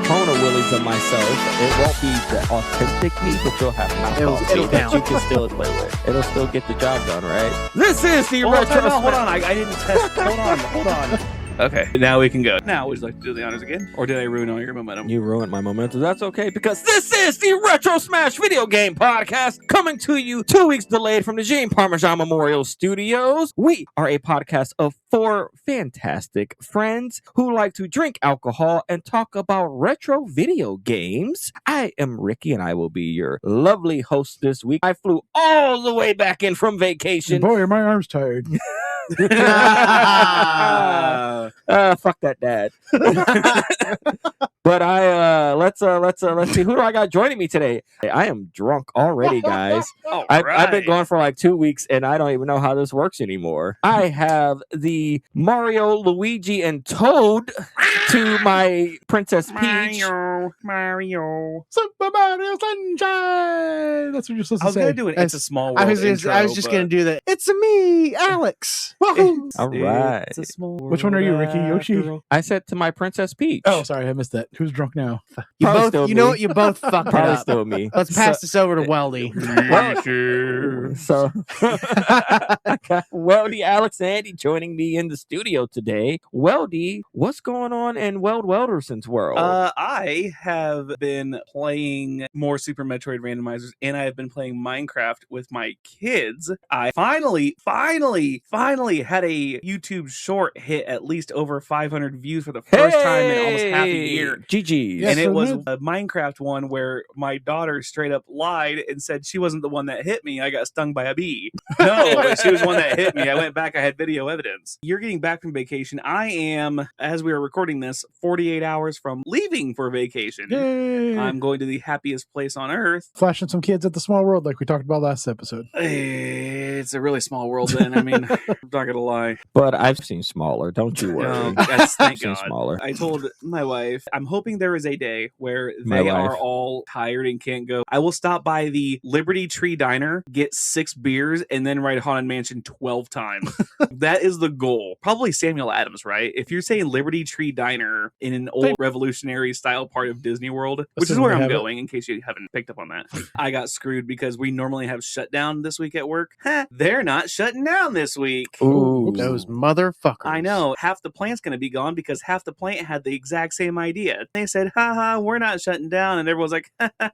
clone of willies of myself. It won't be the authentic me, but you'll have mouth It'll that you can still play with. It'll still get the job done, right? This is the retro. Hold on. I didn't test. Hold on. Okay, now we can go. Now, would you like to do the honors again? Or did I ruin all your momentum? You ruined my momentum. That's okay, because this is the Retro Smash Video Game Podcast, coming to you 2 weeks delayed from the Gene Parmesan Memorial Studios. We are a podcast of 4 fantastic friends who like to drink alcohol and talk about retro video games. I am Ricky, and I will be your lovely host this week. I flew all the way back in from vacation. Boy, are my arms tired. Fuck that dad. But let's see, who do I got joining me today? I am drunk already, guys. I've been going for like 2 weeks and I don't even know how this works anymore. I have the Mario, Luigi, and Toad to my Princess Peach. Mario. Super Mario Sunshine. That's what you're supposed to say. I was gonna do it. It's a small world. I was just gonna do that. It's me, Alex. Woohoo. All right. It's a small world. Which one are you, Ricky? Yoshi? I said to my Princess Peach. Oh, sorry, I missed that. Who's drunk now? You Probably both, still you me. know what? You both fucked it Probably up. still me. Let's pass this over to Weldy. So I got Weldy, Alex, and Andy joining me in the studio today. Weldy, what's going on in Welderson's world? I have been playing more Super Metroid randomizers, and I have been playing Minecraft with my kids. I finally had a YouTube short hit at least over 500 views for the first time in almost half a year. GG. Yes, And it was indeed. a Minecraft one where my daughter straight up lied and said she wasn't the one that hit me. I got stung by a bee. No, but she was the one that hit me. I went back. I had video evidence. You're getting back from vacation. I am, as we are recording this, 48 hours from leaving for vacation. Yay! I'm going to the happiest place on earth. Flashing some kids at the small world like we talked about last episode. It's a really small world then. I mean, I'm not going to lie. But I've seen smaller. Don't you worry. Thank I've seen God. smaller. I told my wife, I'm hoping there is a day where My they are wife. all tired and can't go. I will stop by the Liberty Tree Diner, get 6 beers, and then ride Haunted Mansion 12 times. That is the goal. Probably Samuel Adams, right? If you're saying Liberty Tree Diner in an old revolutionary style part of Disney World, which is Assuming where they I'm have it. going, in case you haven't picked up on that, I got screwed because we normally have shutdown this week at work. They're not shutting down this week. Ooh. Those motherfuckers. I know. Half the plant's going to be gone because half the plant had the exact same idea. They said, haha, we're not shutting down. And everyone's like,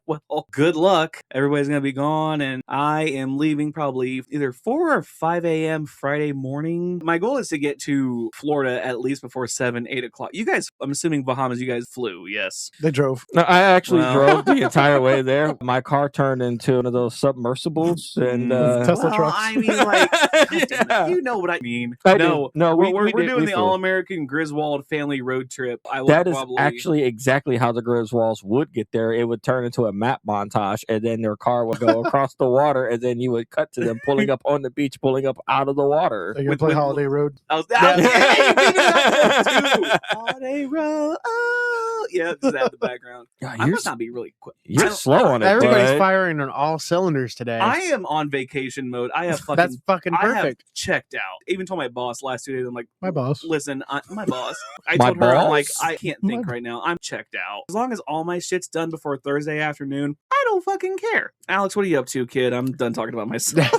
well, good luck. Everybody's going to be gone. And I am leaving probably either 4 or 5 a.m. Friday morning. My goal is to get to Florida at least before 7, 8 o'clock. You guys, I'm assuming Bahamas, you guys flew, yes. They drove. No, I actually Well. drove the entire way there. My car turned into one of those submersibles, and Tesla trucks. I mean, like, Yeah. you know what I mean. I No, do. No, we're did- doing we the flew. All-American Griswold family road trip. I will That is probably actually exactly how the Griswolds would get there. It would turn into a map montage, and then their car would go across the water, and then you would cut to them pulling up on the beach, pulling up out of the water. Are you going with- to play with- Holiday Road? I was, hey, you beat me up too. Holiday Road. Oh, yeah, just add the background. Yeah, I you're must not be really quick. you're slow on it. Everybody's bud. firing on all cylinders today. I am on vacation mode. I have fucking. That's fucking I have perfect. checked out. Even told my boss last 2 days. I'm like, My boss. listen, my boss. I My told her, I'm like, boss? I can't think right now. I'm checked out. As long as all my shit's done before Thursday afternoon, I don't fucking care. Alex, what are you up to, kid? I'm done talking about myself.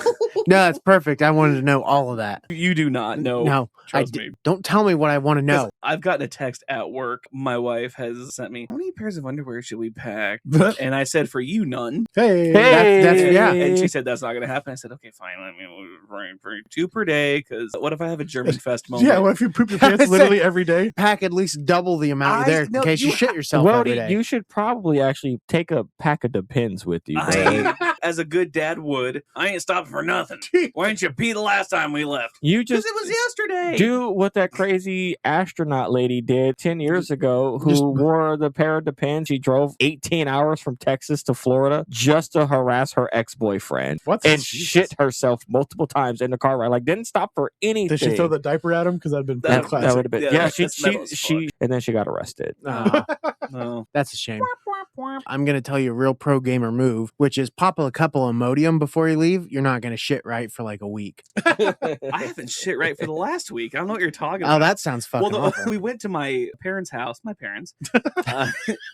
No, that's perfect. I wanted to know all of that. You do not know. No, I Trust me. don't tell me what I want to know. I've gotten a text at work. My wife has sent me, how many pairs of underwear should we pack? And I said, for you, none. Hey. That's yeah. And she said, that's not going to happen. I said, okay, fine. I mean, we're for 2 per day. Because what if I have a German Fest moment? Yeah, what if you poop your pants literally every day? Pack at least double the amount there in no, case you you shit yourself every Weldy, day. you should probably actually take a pack of Depends with you. bud. As a good dad would, I ain't stopping for nothing. Why didn't you pee the last time we left? You Because just it was yesterday. do what that crazy astronaut lady did 10 years ago who Just- wore the pair of Depends. She drove 18 hours from Texas to Florida just to harass her ex-boyfriend What? and shit herself multiple times in the car ride. Like, didn't stop for anything. Did she throw the diaper at him? Because that'd been That- classic. that would have been Yeah, yeah. that's metal as She and then she got arrested. Oh, No. that's a shame. I'm going to tell you a real pro gamer move, which is pop a couple of Imodium before you leave. You're not going to shit right for like a week. I haven't shit right for the last week. I don't know what you're talking about. Oh, that sounds fucking awful. We went to my parents' house. My parents.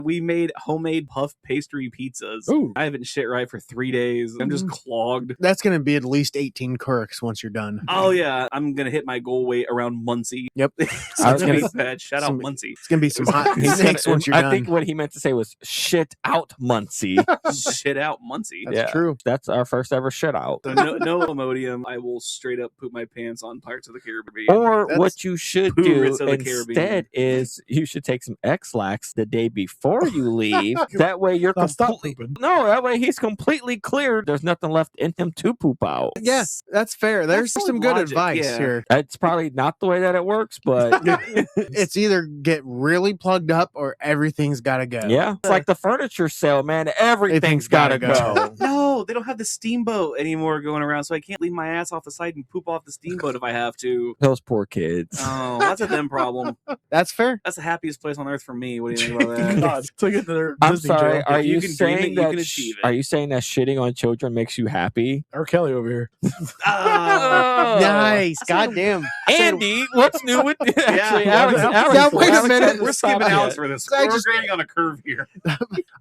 We made homemade puff pastry pizzas. Ooh. I haven't shit right for 3 days. I'm just clogged. That's going to be at least 18 quirks once you're done. Oh yeah, I'm gonna hit my goal weight around Muncie. Yep. I was gonna- gonna bad. Shout out Muncie. It's going to be some hot snakes once you're done. I think what he meant to say was shit out Muncie. Shit out Muncie. That's true. That's our first ever shit out. So no Imodium. I will straight up poop my pants on Pirates of the Caribbean. Or what you should do Pirates of the instead Caribbean. is you should take some X-Lax the day before you leave. That way you're Now stop completely... pooping. No, that way he's completely clear. There's nothing left in him to poop out. Yeah, that's fair. There's That's some good logic, advice yeah. here. It's probably not the way that it works, but It's either get really plugged up or everything's got to go. yeah. It's like the furniture sale, man. Everything's got to go. No, they don't have the steamboat anymore going around, so I can't leave my ass off the side and poop off the steamboat if I have to. Those poor kids. Oh, that's a them problem. That's fair. That's the happiest place on earth for me. What do you think about that? God, to get to their I'm Disney sorry. jail. Are If you you can dream it, saying you that? can achieve it. Are you saying that shitting on children makes you happy? R. Kelly over here. Oh. Nice. Goddamn. Andy, what's new with actually, Yeah. Alex? Now, wait a Alex minute. hasn't We're stopped skipping yet. Alex for this. I We're just- grading on a curve here.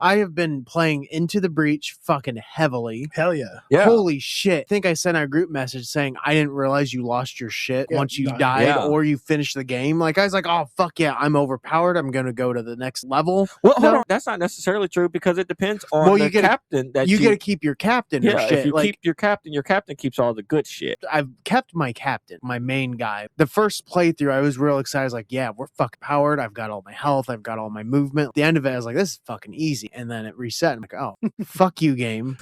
I have been playing Into the Breach fucking heavily. Hell yeah. Yeah. Holy shit. I think I sent out a group message saying I didn't realize you lost your shit Yeah, once you died. died Yeah. or you finished the game. Like, I was like, oh, fuck yeah, I'm overpowered. I'm going to go to the next level. Well, hold No. on. That's not necessarily true because it depends on Well, the you gotta- captain that You got to keep your captain or Yeah, shit. if you Like, keep your captain keeps all the good shit. I've kept my captain, my main guy. The first playthrough, I was real excited. I was like, yeah, we're fucking powered. I've got all my health. I've got all my movement. At the end of it, I was like, this is fucking easy. And then it reset. I'm like, oh, fuck you, game.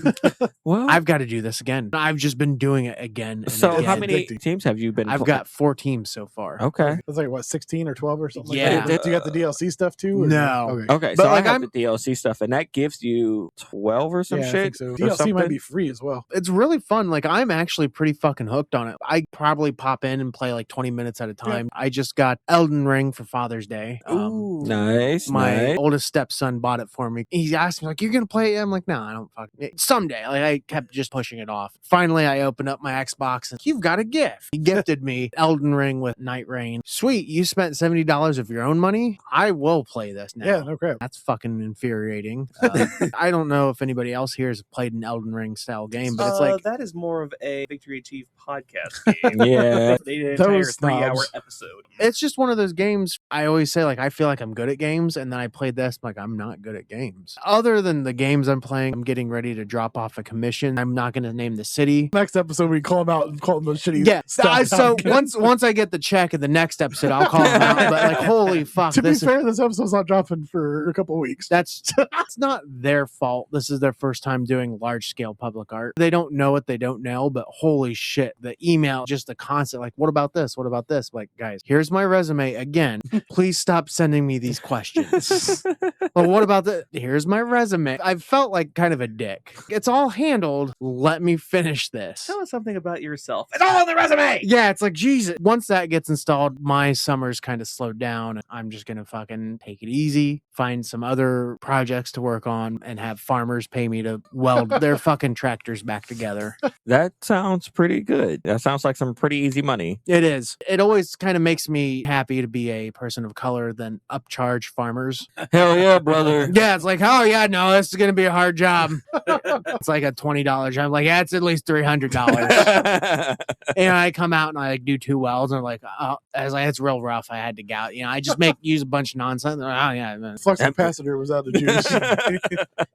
Well, I've got to do this again. I've just been doing it again. And so again. how many Addicting. teams have you been? I've got 4 teams so far. Okay. That's like what, 16 or 12 or something? Yeah. Like that? Do you got the DLC stuff too? Or No. Okay. Okay, But, so like, I have I'm- the DLC stuff, and that gives you 12 or some Yeah, I shit. think so. or DLC something. might be free as well. It's really fun. Like, I'm actually pretty fucking hooked on it. I probably pop in and play like 20 minutes at a time. I just got Elden Ring for Father's Day. Nice. My nice. oldest stepson bought it for me. He asked me, like, you're going to play it? I'm like, no, I don't fucking. Someday. Like, I kept just pushing it off. Finally, I opened up my Xbox and you've got a gift. He gifted me Elden Ring with Night Rain. Sweet. You spent $70 of your own money? I will play this now. Yeah, no crap. That's fucking infuriating. I don't know if anybody else here has played an Elden Ring style game, but it's like, that is more of a Victory Achieved podcast game. Yeah. They did an entire Those 3-hour snobs. episode. it's just one of those games. I always say, like, I feel like I'm good at games, and then I played this, I'm like, I'm not good at games. Other than the games I'm playing, I'm getting ready to drop off a commission. I'm not going to name the city. Next episode, we call them out and call them a shitty. Yeah, style so game. once I get the check in the next episode, I'll call them out. But like, holy fuck, To be this is, fair, this episode's not dropping for a couple of weeks. that's it's not their fault. This is their first time doing large scale public art. They don't know what they don't know, but holy shit, the email, just the constant, like, what about this? What about this? Like, guys, here's my resume again. Please stop sending me these questions. Well, what about the? Here's my resume. I felt like kind of a dick. It's all handled. Let me finish this. Tell us something about yourself. It's all on the resume. Yeah, it's like, Jesus. Once that gets installed, my summer's kind of slowed down. I'm just going to fucking take it easy, find some other projects to work on, and have farmers pay me to weld their fucking tractors back together. That sounds pretty good. That sounds like some pretty easy money. It is. It always kind of makes me happy to be a person of color than upcharge farmers. Hell yeah, brother. Yeah, it's like, oh, yeah, no, this is going to be a hard job. It's like a $20 job. I'm like, yeah, it's at least $300. And I come out and I like do 2 welds, and they're like, oh, I was like, it's real rough. I had to gout. I just use a bunch of nonsense. They're like, oh yeah, man. Flux capacitor was out of juice.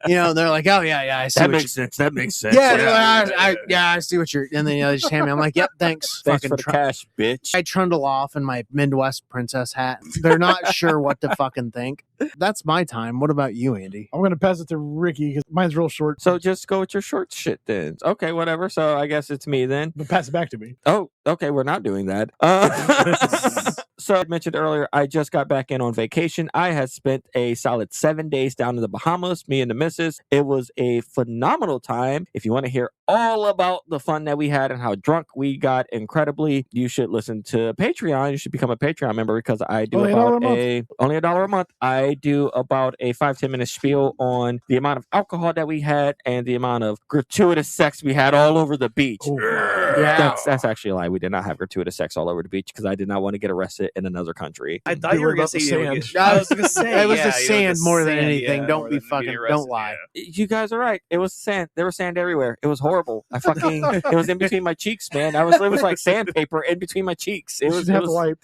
They're like, oh yeah, I see. That what makes sense. That makes sense. yeah, they're like, I see what you're. And then they just hand me. I'm like, yep, thanks. Thanks Fucking for the cash, bitch. I trundle off in my Midwest princess hat. They're not sure what to fucking think. That's my time. What about you, Andy? I'm going to pass it to Ricky because mine's real short. So just go with your short shit then. Okay, whatever. So I guess it's me then. But pass it back to me. Oh, Okay, we're not doing that. So I mentioned earlier, I just got back in on vacation. I had spent a solid 7 days down in the Bahamas, me and the missus. It was a phenomenal time. If you want to hear all about the fun that we had and how drunk we got incredibly, you should listen to Patreon. You should become a Patreon member because I do Only only $1 a month. I do about a 5-10 minute spiel on the amount of alcohol that we had and the amount of gratuitous sex we had all over the beach. Oh, yeah. That's actually a lie. We did not have gratuitous sex all over the beach because I did not want to get arrested in another country. I thought you were going to say I was gonna say it was the yeah, sand more than sand, anything. yeah, Don't more be than fucking. being arrested, Don't lie. You guys are right. It was sand. There was sand everywhere. It was horrible. It was in between my cheeks, man. It was like sandpaper in between my cheeks. It you was, should it have was to wipe.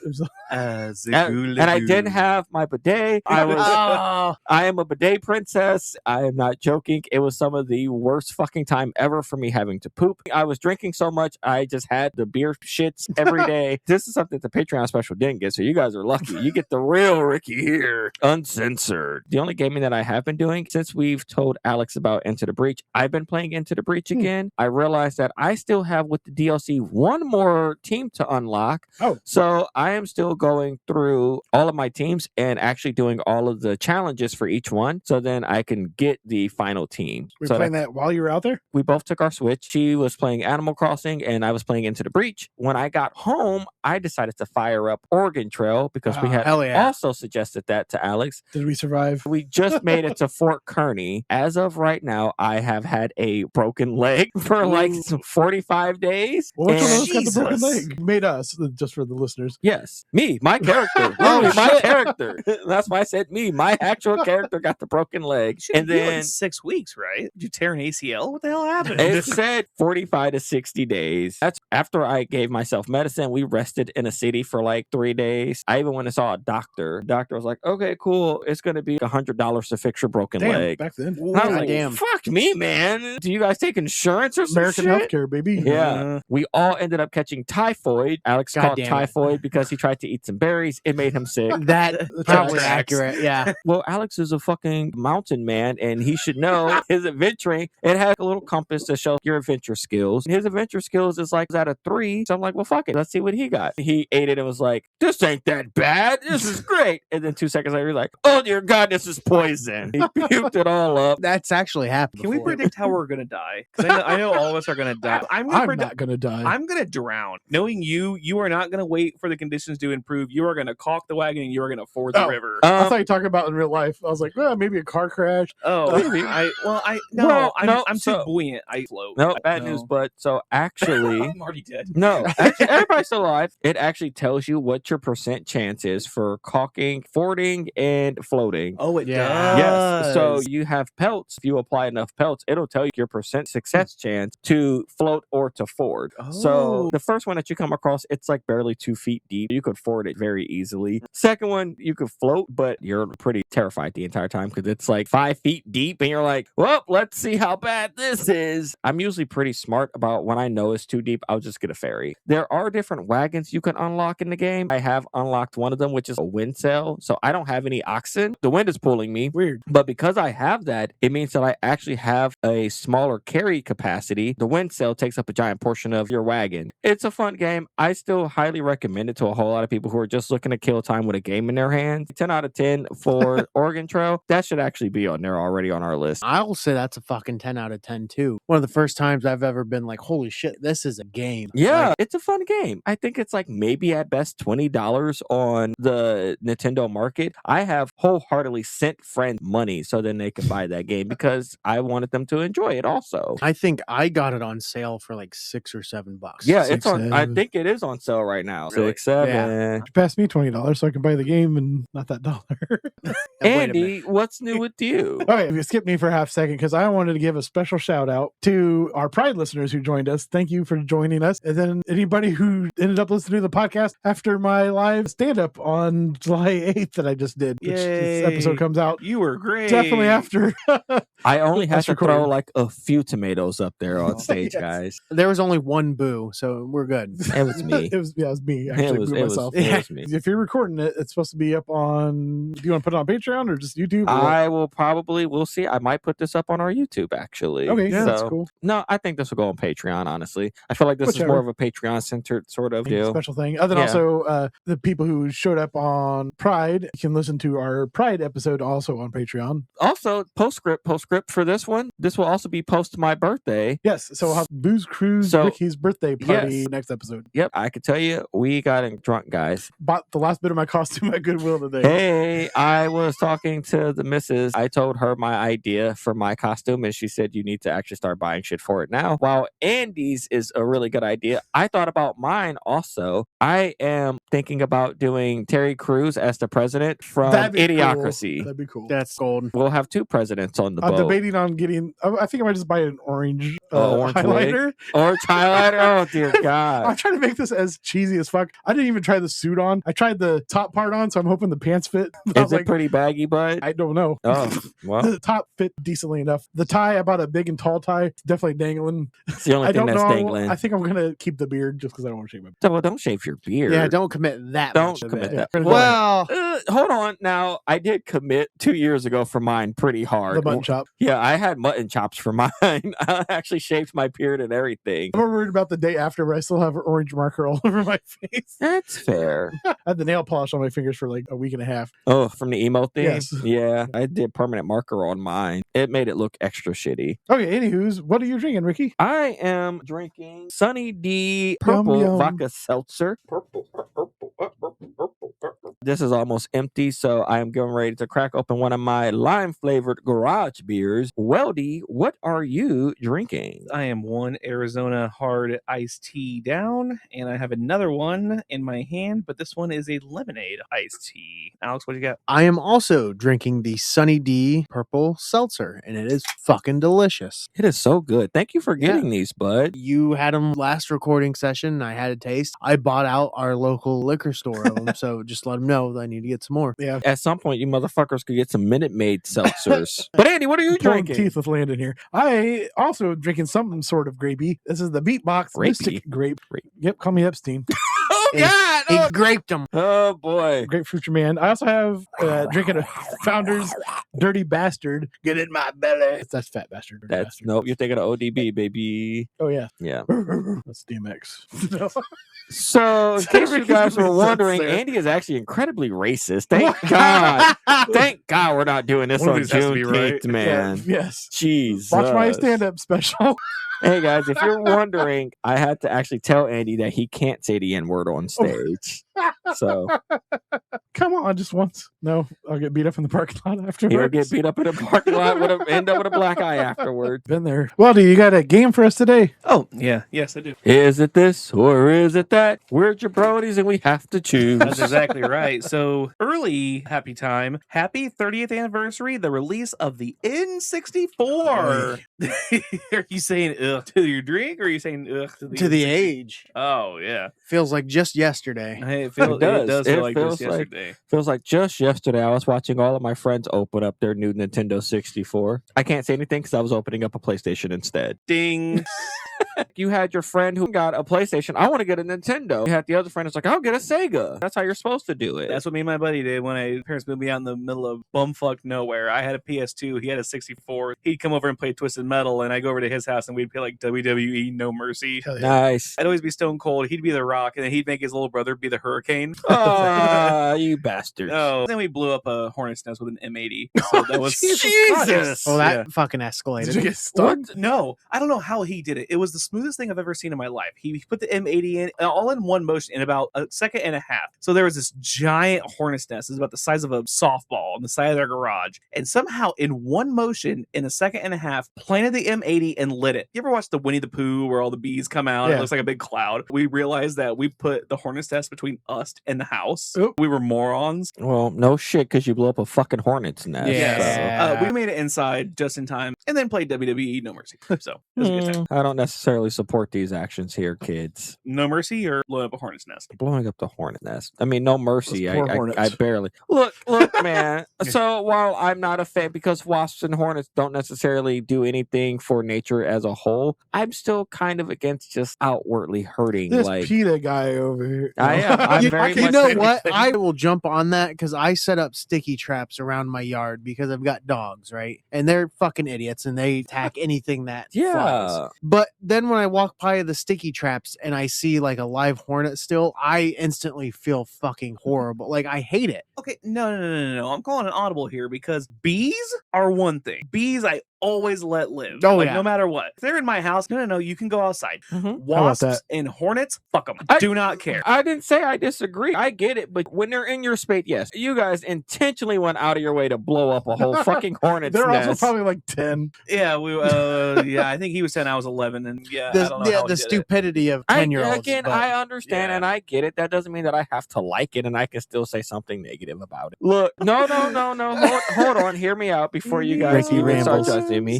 and I didn't have my bidet. I am a bidet princess. I am not joking. It was some of the worst fucking time ever for me having to poop. I was drinking so much, I just had the beer shits every day. This is something the Patreon special didn't get, so you guys are lucky. You get the real Ricky here, uncensored. The only gaming that I have been doing since we've told Alex about Into the Breach, I've been playing Into the Breach again. I realized that I still have with the DLC one more team to unlock. Oh. So I am still going through all of my teams and actually doing all of the challenges for each one, so then I can get the final team. We're So playing that while you were out there? we both took our Switch. She was playing Animal Crossing and I was playing Into the Breach. When I got home, I decided to fire up Oregon Trail because we had hell yeah. also suggested that to Alex. Did we survive? We just made it to Fort Kearney. As of right now, I have had a broken leg for like 45 days. Well, which one of And- us got the broken Jesus. leg? Made us, just for the listeners. Yes, me, my character. Literally, my character. That's why I said me. My actual character got the broken leg. And And then then 6 weeks, right? Did you tear an ACL? What the hell happened? it said 45 to 60 days. That's after I gave myself medicine. We rested in a city for like 3 days. I even went and saw a doctor. The doctor was like, okay, cool. It's going to be $100 to fix your broken Damn, leg. back then. And I was like, Damn. fuck me, man. Do you guys take insurance or some American shit? healthcare, baby. Yeah. We all ended up catching typhoid. Alex God caught damn it. typhoid because he tried to eat some berries. It made him sick. That probably accurate. Yeah. Well, Alex is a fucking mountain man, and he should know his adventuring. It has a little compass to show your adventure skills. His adventure skills is like at a 3. So I'm like, well, fuck it. Let's see what he got. He ate it and was like, this ain't that bad. This is great. And then 2 seconds later, he's like, oh, dear God, this is poison. He puked it all up. That's actually happened. Can we before. predict how we're gonna die? 'Cause I know all of us are gonna die. I'm I'm gonna not going to die. I'm gonna drown. Knowing you are not gonna wait for the conditions to improve. You are gonna caulk the wagon and you are gonna ford the Oh. river. I thought you were talking about in real life. I was like, well, maybe a car crash. Oh, maybe. I'm too so- buoyant. I float. No, bad news. But so actually, I'm already dead. no, actually, everybody's still alive. It actually tells you what your percent chance is for caulking, fording, and floating. Oh, it Yeah. does. Yes. So you have pelts. If you apply enough pelts, it'll tell you your percent success chance to float or to ford. So Oh. the first one that you come across, it's like barely 2 feet deep. You could ford it very easily. Second one, you could float, but you're pretty terrified the entire time because it's like 5 feet deep and you're like, well, let's see how bad this is. I'm usually pretty smart about when I know it's too deep, I'll just get a ferry. There are different wagons you can unlock in the game. I have unlocked one of them, which is a wind sail. So I don't have any oxen. The wind is pulling me. Weird. But because I have that, it means that I actually have a smaller carry capacity. The wind sail takes up a giant portion of your wagon. It's a fun game. I still highly recommend it to a whole lot of people who are just looking to kill time with a game in their hands. 10 out of 10 for Oregon Trail. That should actually be on there already on our list. I will say that's a fucking 10 out of 10 too. One of the first times I've ever been like, holy shit, this is a game. Yeah, Like, it's a fun game. I think it's like maybe at best $20 on the Nintendo market. I have wholeheartedly sent friends money so then they can buy that game because I wanted them to enjoy it also. I think I got it on sale for like $6 or $7. Yeah, Six, it's on. I seven. think it is on sale right now. Really? 6, 7. Pass me $20 so I can buy the game and not that dollar. Wait a minute. Andy, what's new with you? Okay, you skipped me for a half second because I wanted to give a special shout out to our Pride listeners who joined us. Thank you for joining us. And then anybody who ended up listening to the podcast after my live stand up on July 8th that I just did, which this Yay. episode comes out You were great. definitely after. I only had That's to throw recorded. like a few tomatoes up there on stage, Yes. guys. There was only one boo, so we're good. It was me. it was me. Actually, It was, boo it was, myself. it was me. If you're recording it, it's supposed to be up on. Do you want to put it on Patreon or just YouTube? or what? I will probably, we'll see. I might put this up on our YouTube actually. Okay, yeah, that's So- cool. No, I think this will go on Patreon, honestly. I feel like this is Whichever. more of a Patreon-centered sort of deal. Special thing. And then Yeah. also the people who showed up on Pride, you can listen to our Pride episode also on Patreon. Also, postscript for this one. This will also be post my birthday. Yes, so we'll have Booze Cruise So- Ricky's birthday party Yes. next episode. Yep, I can tell you, we got drunk, guys. Bought the last bit of my costume at Goodwill today. Hey, I was talking to the missus. I told her my idea for my costume, and she said you need to actually start buying shit for it now. While Andy's is a really good idea, I thought about mine also. I am thinking about doing Terry Crews as the president from That'd be Idiocracy. Cool. That'd be cool. That's gold. We'll have two presidents on the I'm boat. debating on getting. I think I might just buy an orange, Orange highlighter. Or highlighter. Oh, dear I'm God. trying to make this as cheesy as fuck. I didn't even try the suit on. I tried the top part on, so I'm hoping the pants fit. I Is was it like, pretty baggy, bud? I don't know. Oh, well, The top fit decently enough. The tie, I bought a big and tall tie. It's definitely dangling. it's the only I thing don't that's know. dangling. I think I'm gonna keep the beard just because I don't want to shave my. Well, don't shave your beard. Yeah, don't commit that Don't much of commit it. that. Yeah. Well, Hold on. Now, I did commit 2 years ago for mine pretty hard. The mutton chop. Yeah, I had mutton chops for mine. I actually shaved my beard and everything. I'm more worried about the day after, but I still have orange marker all over my face. That's fair. I had the nail polish on my fingers for like a week and a half. Oh, from the emo thing? Yes. Yeah, I did permanent marker on mine. It made it look extra shitty. Okay, anywho's, what are you drinking, Ricky? I am drinking Sunny D Purple Yum. Vodka Seltzer. This is almost empty, so I am getting ready to crack open one of my lime-flavored garage beers. Weldy, what are you drinking? I am one Arizona hard iced tea down, and I have another one in my hand, but this one is a lemonade iced tea. Alex, what do you got? I am also drinking the Sunny D Purple Seltzer, and it is fucking delicious. It is so good. Thank you for getting these, bud. You had them last recording session. I had a taste. I bought out our local liquor store of them, so just let them know that I need to get some more. Yeah. At some point, you motherfuckers could get some Minute Maid seltzers. But Andy, what are you Pulling drinking? teeth with Landon here. I also am drinking some sort of grapey. This is the Beatbox Grapey? Mystic Grape. Grape. Yep, call me Epstein. Oh, He- God! He Oh, graped them. oh, boy. Grapefruit your man. I also have drinking a Founder's Dirty Bastard. Get in my belly. That's Fat Bastard. Dirty That's Bastard. nope. You're thinking of ODB, baby. Oh yeah. Yeah. That's DMX. No. So, in So case you Ricky's guys were gonna be wondering, censored. Andy is actually incredibly racist. Thank God. Thank God we're not doing this One of on these has to be Juneteenth, right. man. Yes. Jesus. Watch my stand-up special. Hey guys, if you're wondering, I had to actually tell Andy that he can't say the N-word on stage. So Come on, just once. No, I'll get beat up in the parking lot afterwards. he'll get beat up in a parking lot, end up with a black eye afterwards. Been there. Well, do you got a game for us today? Oh, yeah. Yes, I do. Is it this or is it that? We're jabronis and we have to choose. That's exactly right. So, early happy time. Happy 30th anniversary, the release of the N64. Are you saying ugh to your drink or are you saying ugh to the To the N64? age. Oh, yeah. Feels like just yesterday. Hey, It does. it does It feel like feels this like- yesterday. Feels like just yesterday I was watching all of my friends open up their new Nintendo 64. I can't say anything because I was opening up a PlayStation instead. Ding. You had your friend who got a PlayStation. I want to get a Nintendo. You had the other friend who's like, I'll get a Sega. That's how you're supposed to do it. That's what me and my buddy did when my parents moved me out in the middle of bumfuck nowhere. I had a PS2. He had a 64. He'd come over and play Twisted Metal, and I'd go over to his house, and we'd play like WWE No Mercy. Hell yeah. Nice. I'd always be Stone Cold. He'd be the Rock, and then he'd make his little brother be the Hurricane. Ah, you bastards. Oh, then we blew up a hornet's nest with an M80. So that was Jesus. Oh, that Yeah. fucking Did you escalated. get stung? No, I don't know how he did it. It was the smoothest thing I've ever seen in my life. He put the M80 in all in one motion in about a second and a half. So there was this giant hornet's nest. It was about the size of a softball on the side of their garage. And somehow in one motion, in a second and a half, planted the M80 and lit it. You ever watch the Winnie the Pooh where all the bees come out? Yeah. It looks like a big cloud. We realized that we put the hornet's nest between us and the house. Oop. We were morons. Well, no shit, because you blew up a fucking hornet's nest. Yeah. We made it inside just in time and then played WWE No Mercy. So it was a good time. I don't necessarily support these actions here, kids. No Mercy or blowing up a hornet's nest? Blowing up the hornet nest. I mean, no mercy. Those poor I hornets. barely look, man. So while I'm not a fan because wasps and hornets don't necessarily do anything for nature as a whole, I'm still kind of against just outwardly hurting. This like PETA guy over here. I am. I'm very You much know saying what? anything. I will jump on that because I set up sticky traps around my yard because I've got dogs, right? And they're fucking idiots and they attack anything that flies. Yeah. But then when I walk by the sticky traps and I see like a live hornet still, I instantly feel fucking horrible. Like I hate it. Okay, no. I'm calling an audible here because bees are one thing. Bees, I always let live. Oh, like, yeah. no matter what. If they're in my house, no, you can go outside. Mhm. Wasps and hornets, fuck them. Do not care. I didn't say I disagree. I get it, but when they're in your space, yes, you guys intentionally went out of your way to blow up a whole fucking hornet's They're nest. also probably like 10. Yeah, I think he was 10, I was 11, and I don't know how he The did it. stupidity of 10-year-olds. Again, I understand and I get it. That doesn't mean that I have to like it and I can still say something negative about it. Look, no. Hold on. Hear me out before you guys Ricky even start rambles. judging me.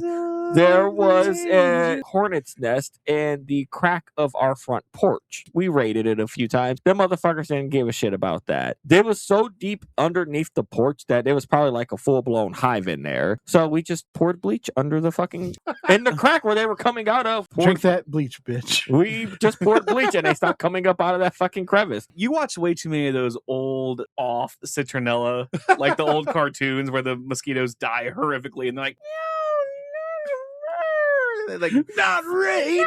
There was a hornet's nest in the crack of our front porch. We raided it a few times. Them motherfuckers didn't give a shit about that. They was so deep underneath the porch that there was probably like a full-blown hive in there. So we just poured bleach under the fucking... in the crack where they were coming out of. Drink that bleach, bitch. We just poured bleach and they stopped coming up out of that fucking crevice. You watch way too many of those old off citronella, like the old cartoons where the mosquitoes die horrifically and they're like, they're like, not rain.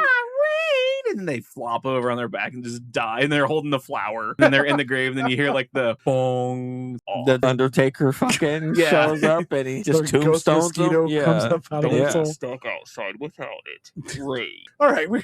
And then they flop over on their back and just die. And they're holding the flower. And they're in the grave. And then you hear like the bong. The Undertaker fucking Yeah. shows up and he just The ghost tombstones mosquito them. comes Yeah. up out of Yeah. its hole. Stuck outside without it. Great. All right, All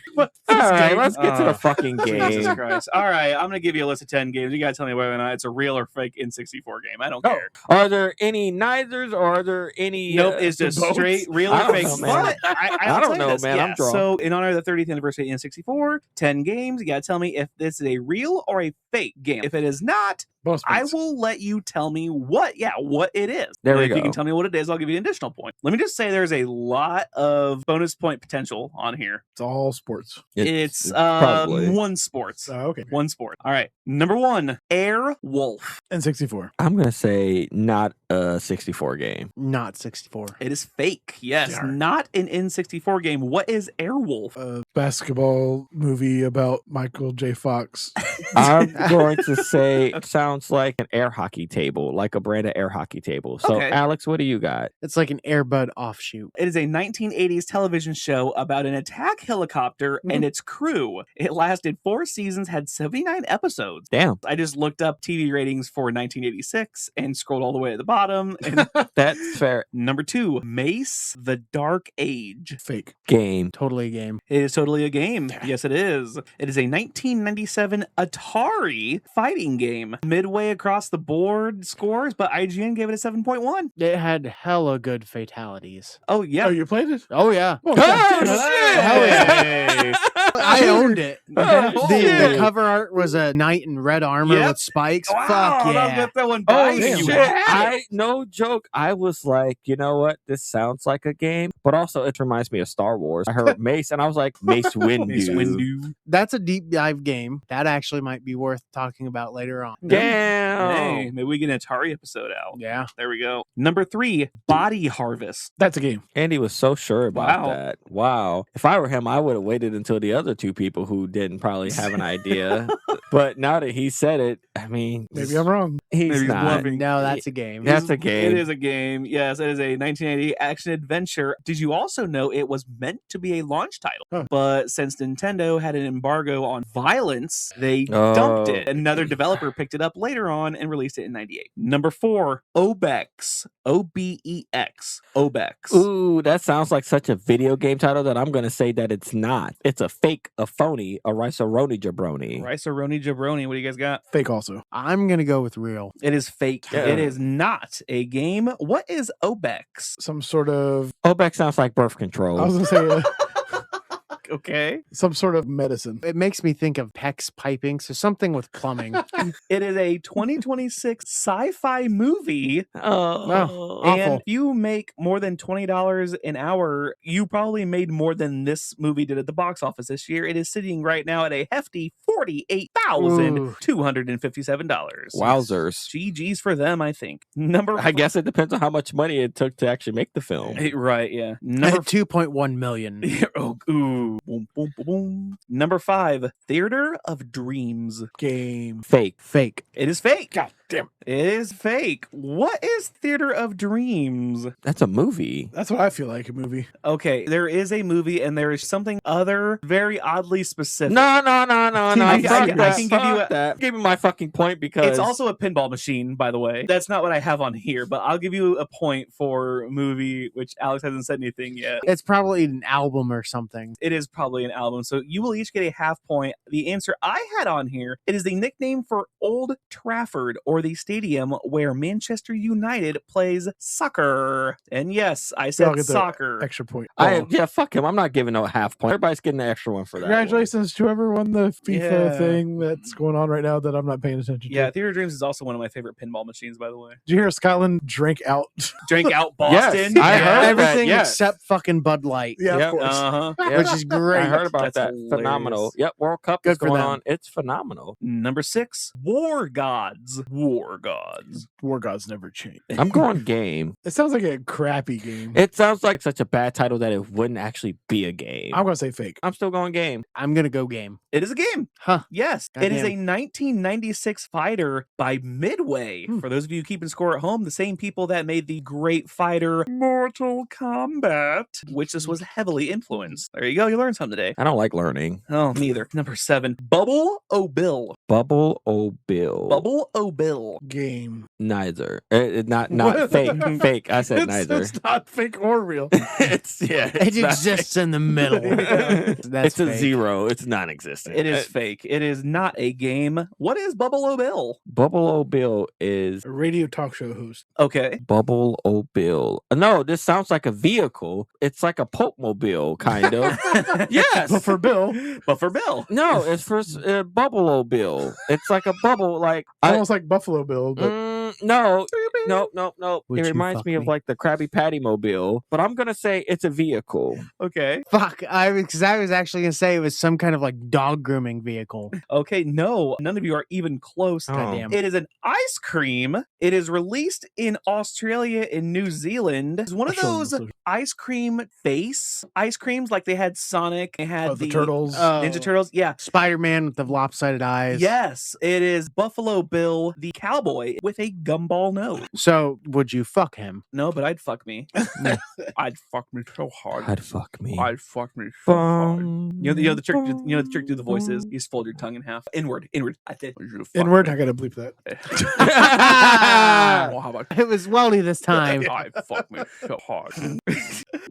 right, let's get to the fucking Jesus game. Christ. All right, I'm going to give you a list of 10 games. You got to tell me whether or not it's a real or fake N64 game. I don't care. Are there any neithers or are there any... Nope, it's just both? straight real I or don't fake. know, man. But I I'll don't tell you know, this, man. I'm drawn. So, in honor of the 30th anniversary of N64, 10 games. You got to tell me if this is a real or a fake game. If it is not, Bonus I points. will let you tell me what it is. There And we if you go. can tell me what it is, I'll give you an additional point. Let me just say there's a lot of bonus point potential on here. It's all sports. It's probably. one sports. Okay. One sport. All right. Number 1, Air Wolf. N64. I'm going to say not a 64 game. Not 64. It is fake. Yes, Darn. not an N64 game. What is Air Wolf? A basketball movie about Michael J. Fox. I'm going to say it sounds like an air hockey table, like a brand of air hockey table. So, Okay. Alex, what do you got? It's like an Airbud offshoot. It is a 1980s television show about an attack helicopter and its crew. It lasted 4 seasons, had 79 episodes. Damn, I just looked up TV ratings for 1986 and scrolled all the way to the bottom. And that's fair. number 2, Mace: The Dark Age. Fake. Game. Totally a game. It is totally a game. Yes, it is. It is a 1997 Atari fighting game. Midway across the board scores, but IGN gave it a 7.1. It had hella good fatalities. Oh, yeah. Oh, you played it? Oh, yeah. Oh, Oh, God damn it. shit! Hell yeah. I owned it. Oh, The shit. cover art was a knight in red armor Yep. with spikes. Wow, Fuck yeah. that's that one Oh biting damn. you. shit! had it. No joke. I was like, you know what? This sounds like a game, but also it reminds me of Star Wars. I heard Mace, and I was like, Mace Windu. Mace Windu. That's a deep dive game. That actually might be worth talking about later on. Damn. Hey, maybe we get an Atari episode out. Yeah. There we go. Number 3, Body Harvest. That's a game. Andy was so sure about Wow. that. Wow. If I were him, I would have waited until the other two people who didn't probably have an idea. But now that he said it, I mean, Maybe I'm wrong. he's Maybe he's not. bluffing. No, that's a game. That's a game. It is a game. Yes, it is a 1980 action adventure. Did you also know it was meant to be a launch title? Huh. But since Nintendo had an embargo on violence, they Oh. dumped it. Another developer picked it up later on and released it in 98. Number 4, Obex. Obex. Obex. Ooh, that sounds like such a video game title that I'm going to say that it's not. It's a fake, a phony, a rice-a-roni jabroni. Rice-a-roni jabroni. What do you guys got? Fake also. I'm going to go with real. It is fake. Yeah. It is not a game. What is Obex? Some sort of, Obex sounds like birth control. I was going to say, Okay. some sort of medicine. It makes me think of PEX piping, so something with plumbing. It is a 2026 sci-fi movie. Oh, Wow. And Awful. if you make more than $20 an hour, you probably made more than this movie did at the box office this year. It is sitting right now at a hefty $48,257. wowzers. GG's for them, I think. Number I guess it depends on how much money it took to actually make the film. Right, yeah. At Number 2.1 million. oh, ooh. Boom, boom, boom, boom. Number 5, Theater of Dreams. Game. Fake. Fake. It is fake. God Damn. It is fake. What is Theater of Dreams? That's a movie. That's what I feel like a movie. Okay, there is a movie and there is something other very oddly specific. No. I can give you that. Give me my fucking point because It's also a pinball machine, by the way. That's not what I have on here, but I'll give you a point for movie, which Alex hasn't said anything yet. It's probably an album or something. It is probably an album, so you will each get a half point. The answer I had on here, it is the nickname for Old Trafford, or the stadium where Manchester United plays soccer. And yes, I I'll said get the soccer. extra point. yeah, fuck him. I'm not giving no half point. Everybody's getting an extra one for that. Congratulations to whoever won the FIFA Yeah. thing that's going on right now that I'm not paying attention Yeah, to. Theater of Dreams is also one of my favorite pinball machines, by the way. Did you hear Scotland drank out? Drank out Boston. I Yeah. heard Everything yes. except fucking Bud Light, Yeah, Yep. of course. Uh-huh. Yeah. which is great. I heard about That's that. hilarious. Phenomenal. Yep, World Cup Good is for going them. on. It's phenomenal. Number 6, War Gods. War Gods. War gods never change. I'm going game. It sounds like a crappy game. It sounds like such a bad title that it wouldn't actually be a game. I'm going to say fake. I'm still going game. I'm gonna go game. It is a game. Huh. Yes. It is a Goddamn. 1996 fighter by Midway. For those of you keeping score at home, the same people that made the great fighter Mortal Kombat, which this was heavily influenced. There you go. You learned something today. I don't like learning. Oh, neither. Number 7, Bubble O'Bill. Bubble O'Bill. Bubble O'Bill. Game. Neither. Not What? fake. Fake. I said neither. It's not fake or real. It's It not exists in the middle. fake. That's It's a fake. zero. It's non-existent. It is fake. It is not a game. What is Bubble O'Bill? Bubble O'Bill is A radio talk show host. Okay. Bubble O'Bill. No, this sounds like a vehicle. It's like a Pope Mobile, kind of. Yes. But for Bill, But for Bill. No, it's for Bubble O'Bill. It's like a bubble, like almost like Buffalo Bill, but no. Would It you reminds fuck me of me? like the Krabby Patty Mobile, but I'm gonna say it's a vehicle. Okay. Fuck, because I was actually gonna say it was some kind of like dog grooming vehicle. Okay. No, none of you are even close. Oh. Goddamn. It is an ice cream. It is released in Australia and New Zealand. It's one of those ice cream face ice creams, like they had Sonic, they had the Turtles. Ninja Turtles. Yeah. Spider-Man with the lopsided eyes. Yes, it is Buffalo Bill the cowboy with a gumball nose. So would you fuck him? No, but I'd fuck me. I'd fuck me so hard. I'd fuck me. I'd fuck me so hard. Bum, You know the trick. You know the trick to the voices. You just fold your tongue in half. Inward. I did. Inward, I gotta bleep that. Well, how about It was Weldy this time. I fuck me so hard.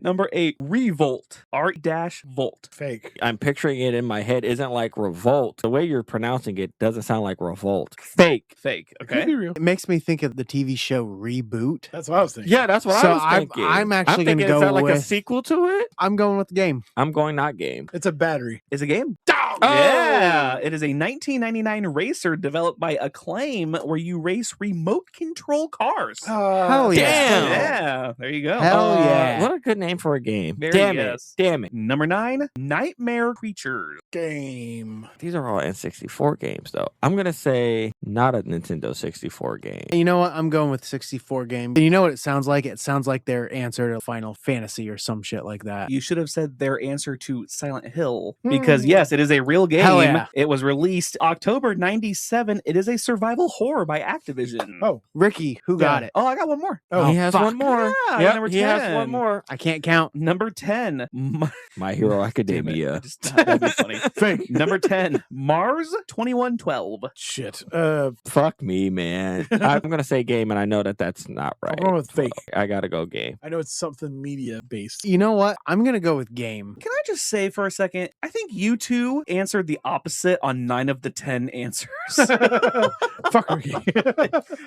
Number 8, Revolt. R-Volt. Fake. I'm picturing it in my head. Isn't like revolt. The way you're pronouncing it doesn't sound like revolt. Fake. Fake. Could Okay. be real. It makes me think of the TV show Reboot. That's what I was thinking. Yeah, that's what So I was I'm- thinking. I'm actually gonna thinking, go is that like a with- sequel to it? I'm going with the game. I'm going not game. It's a battery. Is a game? Oh! Yeah. It is a 1999 racer developed by Acclaim where you race remote control cars. Hell yeah. Damn. Yeah. There you go. Hell yeah. What a good name for a game. Very Damn yes. it. Damn it. Number 9, Nightmare Creatures. Game. These are all N64 games, though. I'm going to say not a Nintendo 64 game. You know what? I'm going with 64 game. And you know what it sounds like? It sounds like their answer to Final Fantasy or some shit like that. You should have said their answer to Silent Hill because yes, it is a real game. Hell yeah. It was released October 97. It is a survival horror by Activision. Oh. Ricky, who got it? Oh, I got one more. Oh, he has fuck. one more. Yeah, Yep, number he has 10. one more. I can't count. Number 10. My Hero Damn it. Academia. That'd be funny. Fake. Number 10, Mars 2112. Shit. Fuck me, man. I'm going to say game, and I know that that's not right. I'm going with fake. I got to go game. I know it's something media based. You know what? I'm going to go with game. Can I just say for a second, I think you two answered the opposite on 9 of the 10 answers. Fuck Ricky.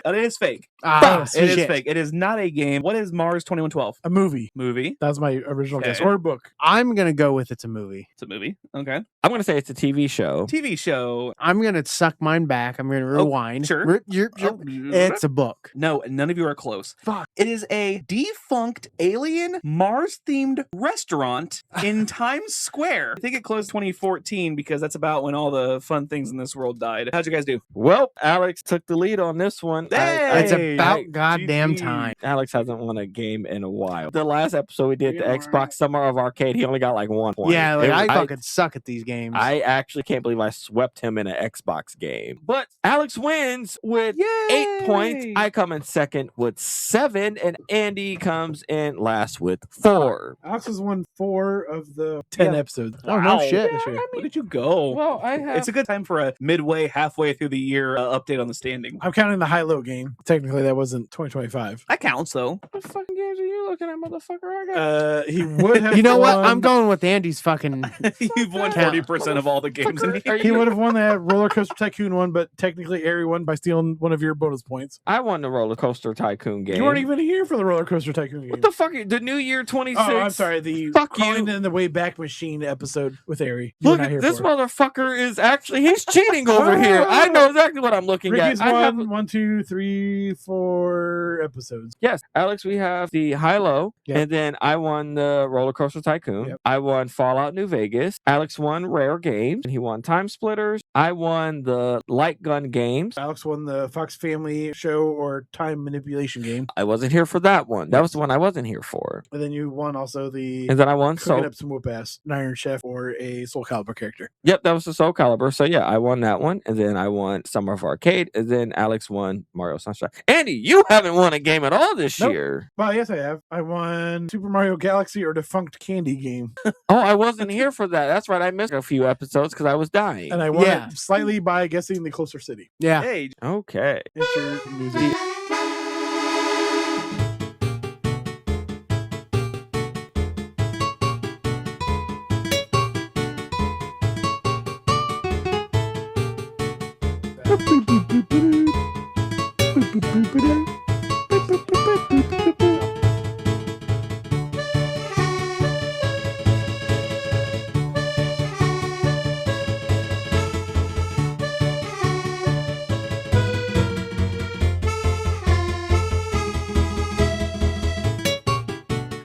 And it is fake. Ah, It is shit. fake. It is not a game. What is Mars 2112? A movie. Movie. That was my original guess. Okay. Or a book. I'm going to go with it's a movie. It's a movie. Okay. I'm going to say it's a TV show. TV show. I'm going to suck mine back. I'm going to rewind. sure. It's a book. No, none of you are close. Fuck. It is a defunct alien Mars-themed restaurant in Times Square. I think it closed 2014 because that's about when all the fun things in this world died. How'd you guys do? Well, Alex took the lead on this one. It's Hey! about Hey, goddamn GG. time. Alex hasn't won a game in a while. The last episode we did, the Xbox Summer of Arcade, he only got like 1 point. Yeah, like, It was- I fucking suck at these games. I actually can't believe I swept him in an Xbox game. But Alex wins with Yay! 8 points. I come in second with 7, and Andy comes in last with 4. Alex has won 4 of the 10 episodes. Oh, no Wow. shit. This year. Where did you go? Well, I have. It's a good time for a halfway through the year update on the standing. I'm counting the high-low game. Technically, that wasn't 2025. That counts, though. What fucking games are you looking at, motherfucker? I got He would have. You know what? won- I'm going with Andy's fucking. You've won Count. 40% of all the games in here. He would have won that roller coaster tycoon one, but technically Ari won by stealing one of your bonus points. I won the Roller Coaster Tycoon game. You weren't even here for the roller coaster tycoon game. What the fuck? The New Year 26. Oh, I'm sorry. The Fuck you. calling in the way back machine episode with Ari. You were Look not at here this for it. motherfucker is actually he's cheating over here. I know exactly what I'm looking Ricky's at. I have, won 1, 2, 3, 4 episodes. yes, Alex, we have the high-low, Yep. and then I won the Roller Coaster Tycoon. Yep. I won Fallout New Vegas. Alex won Rare Games, and he won Time Splitters. I won the Light Gun games. Alex won the Fox Family Show or Time Manipulation game, I wasn't here for that one. That was the one I wasn't here for. and then you won also the And then I won Cooking Soul. Up Some Whoop Ass, an Iron Chef, or a Soul Calibur character. Yep, that was the Soul Calibur. So yeah, I won that one, and then I won Summer of Arcade, and then Alex won Mario Sunshine. Andy, you haven't won a game at all this Nope. year. Well, yes, I have. I won Super Mario Galaxy or Defunct Candy game, Oh, I wasn't here for that. That's right. I missed a few episodes because I was dying. and I won Yeah. it slightly by guessing the closer city. Yeah. Hey, Okay. Enter music.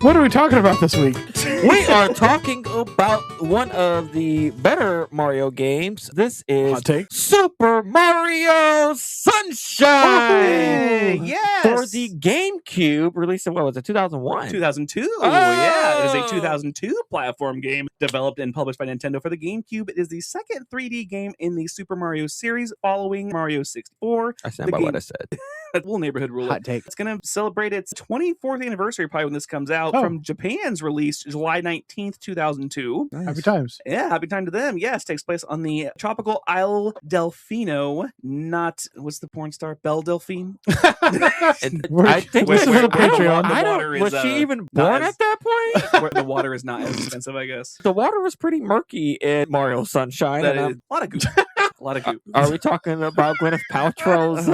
What are we talking about this week? We are talking about one of the better Mario games. This is Hot take. Super Mario Sunshine Hey, yes. for the GameCube, released in what was it, 2001? 2002. Oh! Yeah, it is a 2002 platform game developed and published by Nintendo for the GameCube. It is the second 3D game in the Super Mario series following Mario 64. I stand The by game- what I said. A little neighborhood rule. Hot take. It's going to celebrate its 24th anniversary probably when this comes out Oh. from Japan's release July 19th, 2002. Happy times. Yeah, happy time to them. Yes, takes place on the tropical Isle Delphino, not, what's the porn star? Belle Delphine? I think Wait, that- wait, I don't- Patreon. I The don't- water is, was she even not born as- at that point? Where the water is not as expensive, I guess. The water was pretty murky in Mario Sunshine. That and is, a lot of goop. A lot of goop. Are we talking about Gwyneth Paltrow's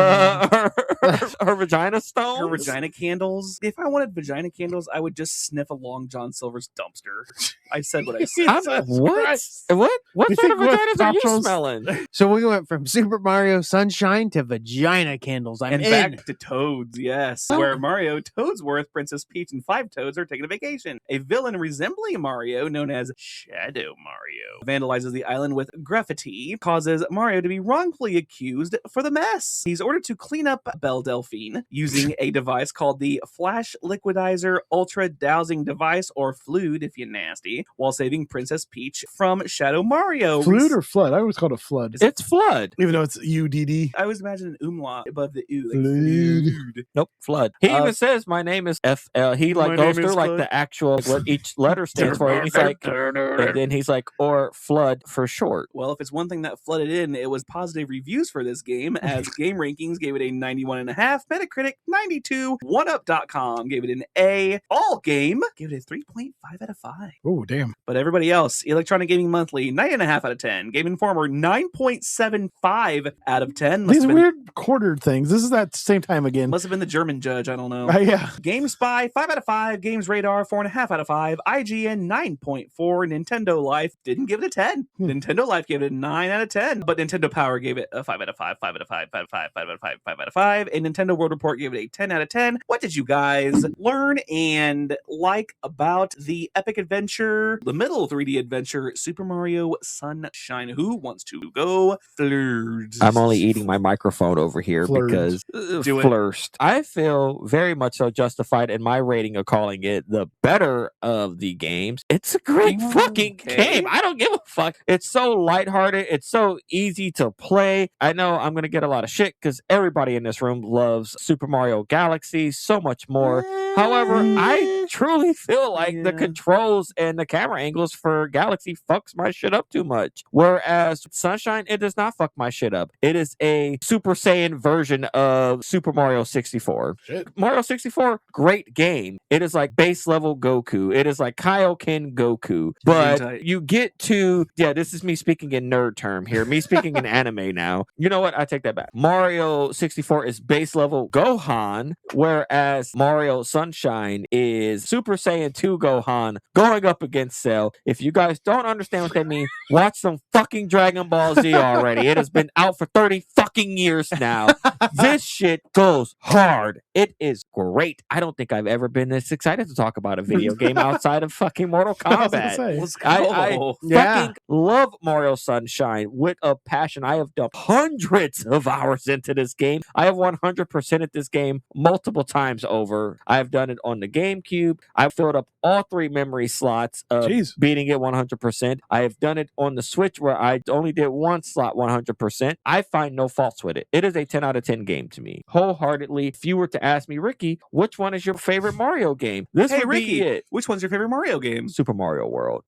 her vagina stone? Her vagina candles. If I wanted vagina candles, I would just sniff along John Silver's dumpster. I said what I said. What? What You sort of think Gwyneth vaginas are you Paltrow's- smelling? So we went from Super Mario Sunshine to vagina candles. I'm And in. back to Toads, yes. Oh. Where Mario, Toadsworth, Princess Peach, and 5 Toads are taking a vacation. A villain resembling Mario, known as Shadow Mario, vandalizes the island with graffiti, causes Mario to be wrongfully accused for the mess. He's ordered to clean up Belle Delphine using a device called the Flash Liquidizer Ultra Dowsing Device, or FLUD if you're nasty, while saving Princess Peach from Shadow Mario. Flood or flood? I always called it flood. It's Flood. Even though it's UDD. I always imagine an umlaut above the U. Like Flood. FLUD. Nope, Flood. He Uh, even says, "My name is FL." He like My goes name through is like Flood. the actual what each letter stands for, and he's like, and then he's like, or Flood for short. Well, if it's one thing that flooded in, it was positive reviews for this game, as Game Rankings gave it a 91.5, Metacritic 92, 1UP.com gave it an A, All Game gave it a 3.5 out of 5. Oh, damn. But everybody else, Electronic Gaming Monthly, 9.5 out of 10, Game Informer, 9.75 out of 10. Must These have, been, weird quartered things. This is that same time again. must have been the German judge, I don't know. Yeah. GameSpy, 5 out of 5. Games Radar, 4.5 out of 5. IGN, 9.4. Nintendo Life didn't give it a 10. Nintendo Life gave it a 9 out of 10. But But Nintendo Power gave it a 5 out of 5, 5 out of 5, 5 out of 5, 5 out of 5, 5 out of 5, and Nintendo World Report gave it a 10 out of 10. What did you guys learn and like about the epic adventure, the middle 3D adventure, Super Mario Sunshine? Who wants to go first? I'm only eating my microphone over here Flirts. because Do it. first. I feel very much so justified in my rating of calling it the better of the games. It's a great fucking Okay. game. I don't give a fuck. It's so lighthearted. It's so easy to play. I know I'm going to get a lot of shit because everybody in this room loves Super Mario Galaxy so much more. However, I truly feel like the Yeah. controls and the camera angles for Galaxy fucks my shit up too much. Whereas Sunshine, it does not fuck my shit up. It is a Super Saiyan version of Super Mario 64. Shit. Mario 64, great game. It is like base level Goku. It is like Kaioken Goku. But tight. you get to, yeah, this is me speaking in nerd term here. Me speaking in anime now. You know what? I take that back. Mario 64 is base level Gohan, whereas Mario Sunshine is Super Saiyan 2 Gohan going up against Cell. If you guys don't understand what that means, watch some fucking Dragon Ball Z already. It has been out for 30 fucking years now. This shit goes hard. It is great. I don't think I've ever been this excited to talk about a video game outside of fucking Mortal I was gonna Kombat. say. Let's go. I Yeah. fucking love Mario Sunshine with a passion. I have dumped hundreds of hours into this game. I have 100%ed this game multiple times over. I've done it on the GameCube. I've filled up all 3 memory slots of Jeez. beating it 100%. I have done it on the Switch where I only did 1 slot 100%. I find no faults with it. It is a 10 out of 10 game to me. Wholeheartedly, if you were to ask me, Ricky, which one is your favorite Mario game? This Hey, would Ricky, be it. which one's your favorite Mario game? Super Mario World.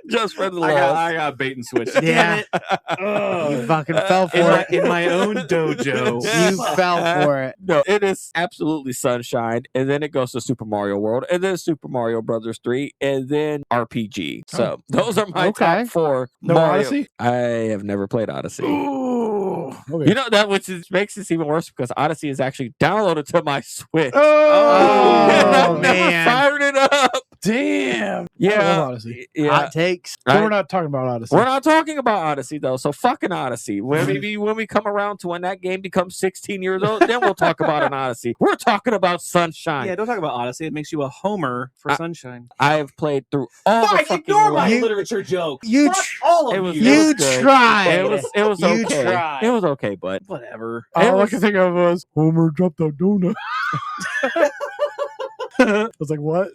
Just for the I love. got bait and switch. Yeah. Damn it. You fucking fell for it. In my own dojo. You fell for it. No, it is absolutely Sunshine, and then it goes to Super Mario World, and then Super Mario Brothers 3, and then RPG. So those are my Okay. top 4. No Mario. Odyssey? I have never played Odyssey. Ooh. Okay. You know that, which makes this even worse because Odyssey is actually downloaded to my Switch. Oh, And I've never man. fired it up. damn. I love Yeah, Odyssey. yeah. Hot takes. But we're not talking about Odyssey. We're not talking about Odyssey though, so fucking Odyssey. Maybe when we come around to when that game becomes 16 years old, then we'll talk about an Odyssey. We're talking about Sunshine. Yeah, don't talk about Odyssey. It makes you a homer for Sunshine. I have played through all the fucking ignore my You- little joke. You Fuck tr- all of It was- you. You good. tried. It was You okay. tried. It was okay, but Whatever. It All I was- could think of was Homer dropped the donut. I was like, what?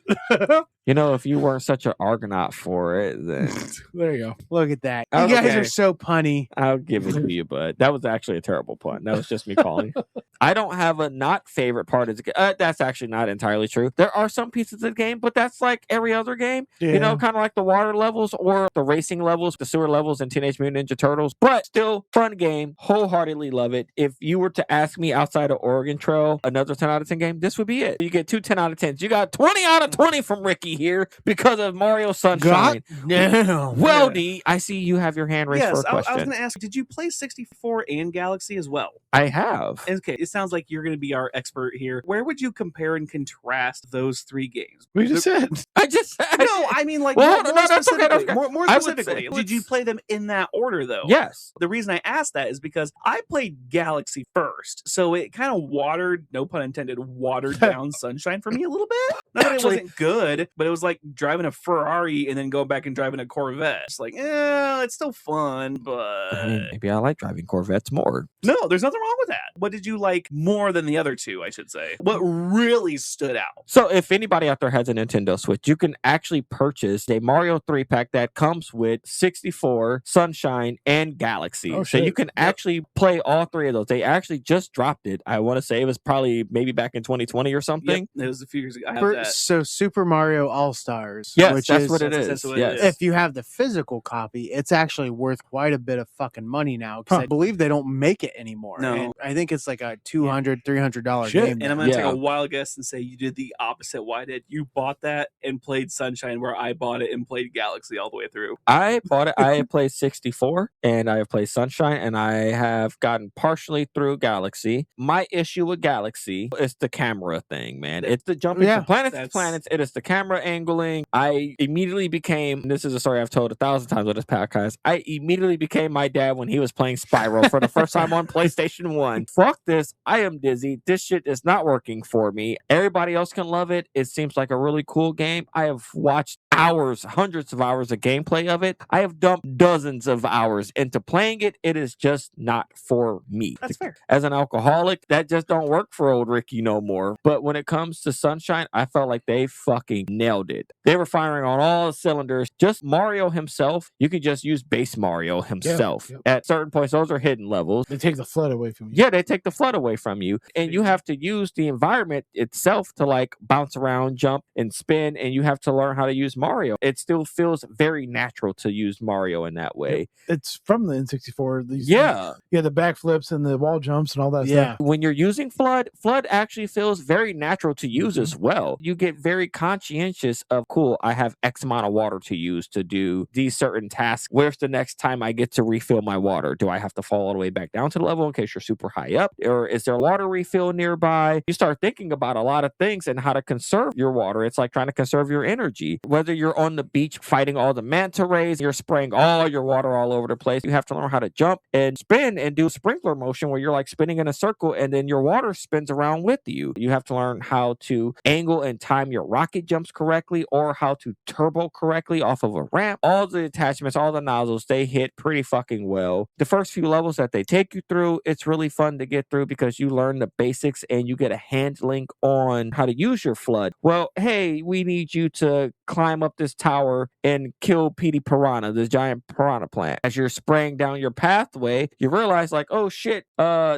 you know, if you weren't such an Argonaut for it, then There you go. Look at that. You Okay. guys are so punny. I'll give it to you. But that was actually a terrible pun. That was just me calling. I don't have a not favorite part of the game. That's actually not entirely true. There are some pieces of the game, but that's like every other game. Yeah. You know, kind of like the water levels or the racing levels, the sewer levels in Teenage Mutant Ninja Turtles. But still, fun game. Wholeheartedly love it. If you were to ask me outside of Oregon Trail, another 10 out of 10 game, this would be it. You get 2 10 out of 10s. You got 20 out of 20 from Ricky here because of Mario Sunshine. No. Weldy, I see you have your hand raised Yes, for a I was question. going to ask, did you play 64 and Galaxy as well? I have. Okay, it sounds like you're going to be our expert here. Where would you compare and contrast those 3 games? We just said. I just No, I mean like Well, more, no, that's okay, that's specifically. okay. More I would specifically, say- did you play them in that order though? Yes. The reason I asked that is because I played Galaxy first, so it kind of watered, no pun intended, watered down Sunshine for me a little bit. Not that it Actually- wasn't good, but it was like driving a Ferrari and then going back and driving a Corvette. It's like, it's still fun, but I mean, maybe I like driving Corvettes more. no, there's nothing wrong with that. What did you like more than the other 2, I should say? What really stood out? So if anybody out there has a Nintendo Switch, you can actually purchase a Mario 3-pack that comes with 64, Sunshine, and Galaxy. Oh, so you shit. can actually play all 3 of those. They actually just dropped it. I want to say it was probably maybe back in 2020 or something. Yep, it was a few years ago. I have that. So Super Mario All Stars. Yes, which that's is, what it is. that's what it Yes. is. If you have the physical copy, it's actually worth quite a bit of fucking money now because Huh. I believe they don't make it anymore. No. And I think it's like a $200, $300 Shit. game. And I'm now. going to Yeah. take a wild guess and say you did the opposite. Why did you bought that and played Sunshine where I bought it and played Galaxy all the way through. I bought it. I played 64 and I have played Sunshine and I have gotten partially through Galaxy. My issue with Galaxy is the camera thing, man. It's the jumping from planets to planets. It is the camera angling. I immediately became, this is a story I've told 1,000 times on this podcast. I immediately became my dad when he was playing Spyro for the first time on PlayStation 1. Fuck this. I am dizzy. This shit is not working for me. Everybody else can love it. It seems like a really cool game. I have watched hours, hundreds of hours of gameplay of it. I have dumped dozens of hours into playing it. It is just not for me. That's fair. As an alcoholic, that just don't work for old Ricky no more. But when it comes to Sunshine, I felt like they fucking nailed it. They were firing on all the cylinders. Just Mario himself, you can just use base Mario himself. Yep. At certain points, those are hidden levels. They take the flood away from you. Yeah, they take the flood away from you. And you have to use the environment itself to like bounce around, jump, and spin. And you have to learn how to use Mario. It still feels very natural to use Mario in that way. It's from the N64. Yeah, the backflips and the wall jumps and all that stuff. when you're using Flood actually feels very natural to use as well. You get very conscientious of, cool, I have X amount of water to use to do these certain tasks. Where's the next time I get to refill my water? Do I have to fall all the way back down to the level in case you're super high up? Or is there a water refill nearby? You start thinking about a lot of things and how to conserve your water. It's like trying to conserve your energy. Whether you're on the beach fighting all the manta rays, you're spraying all your water all over the place. You have to learn how to jump and spin and do sprinkler motion where you're like spinning in a circle and then your water spins around with you. You have to learn how to angle and time your rocket jumps correctly or how to turbo correctly off of a ramp. All the attachments, all the nozzles, they hit pretty fucking well. The first few levels that they take you through, it's really fun to get through because you learn the basics and you get a handling on how to use your flood. Well, hey, we need you to climb up this tower and kill Petey Piranha, this giant piranha plant. As you're spraying down your pathway, you realize like, oh shit,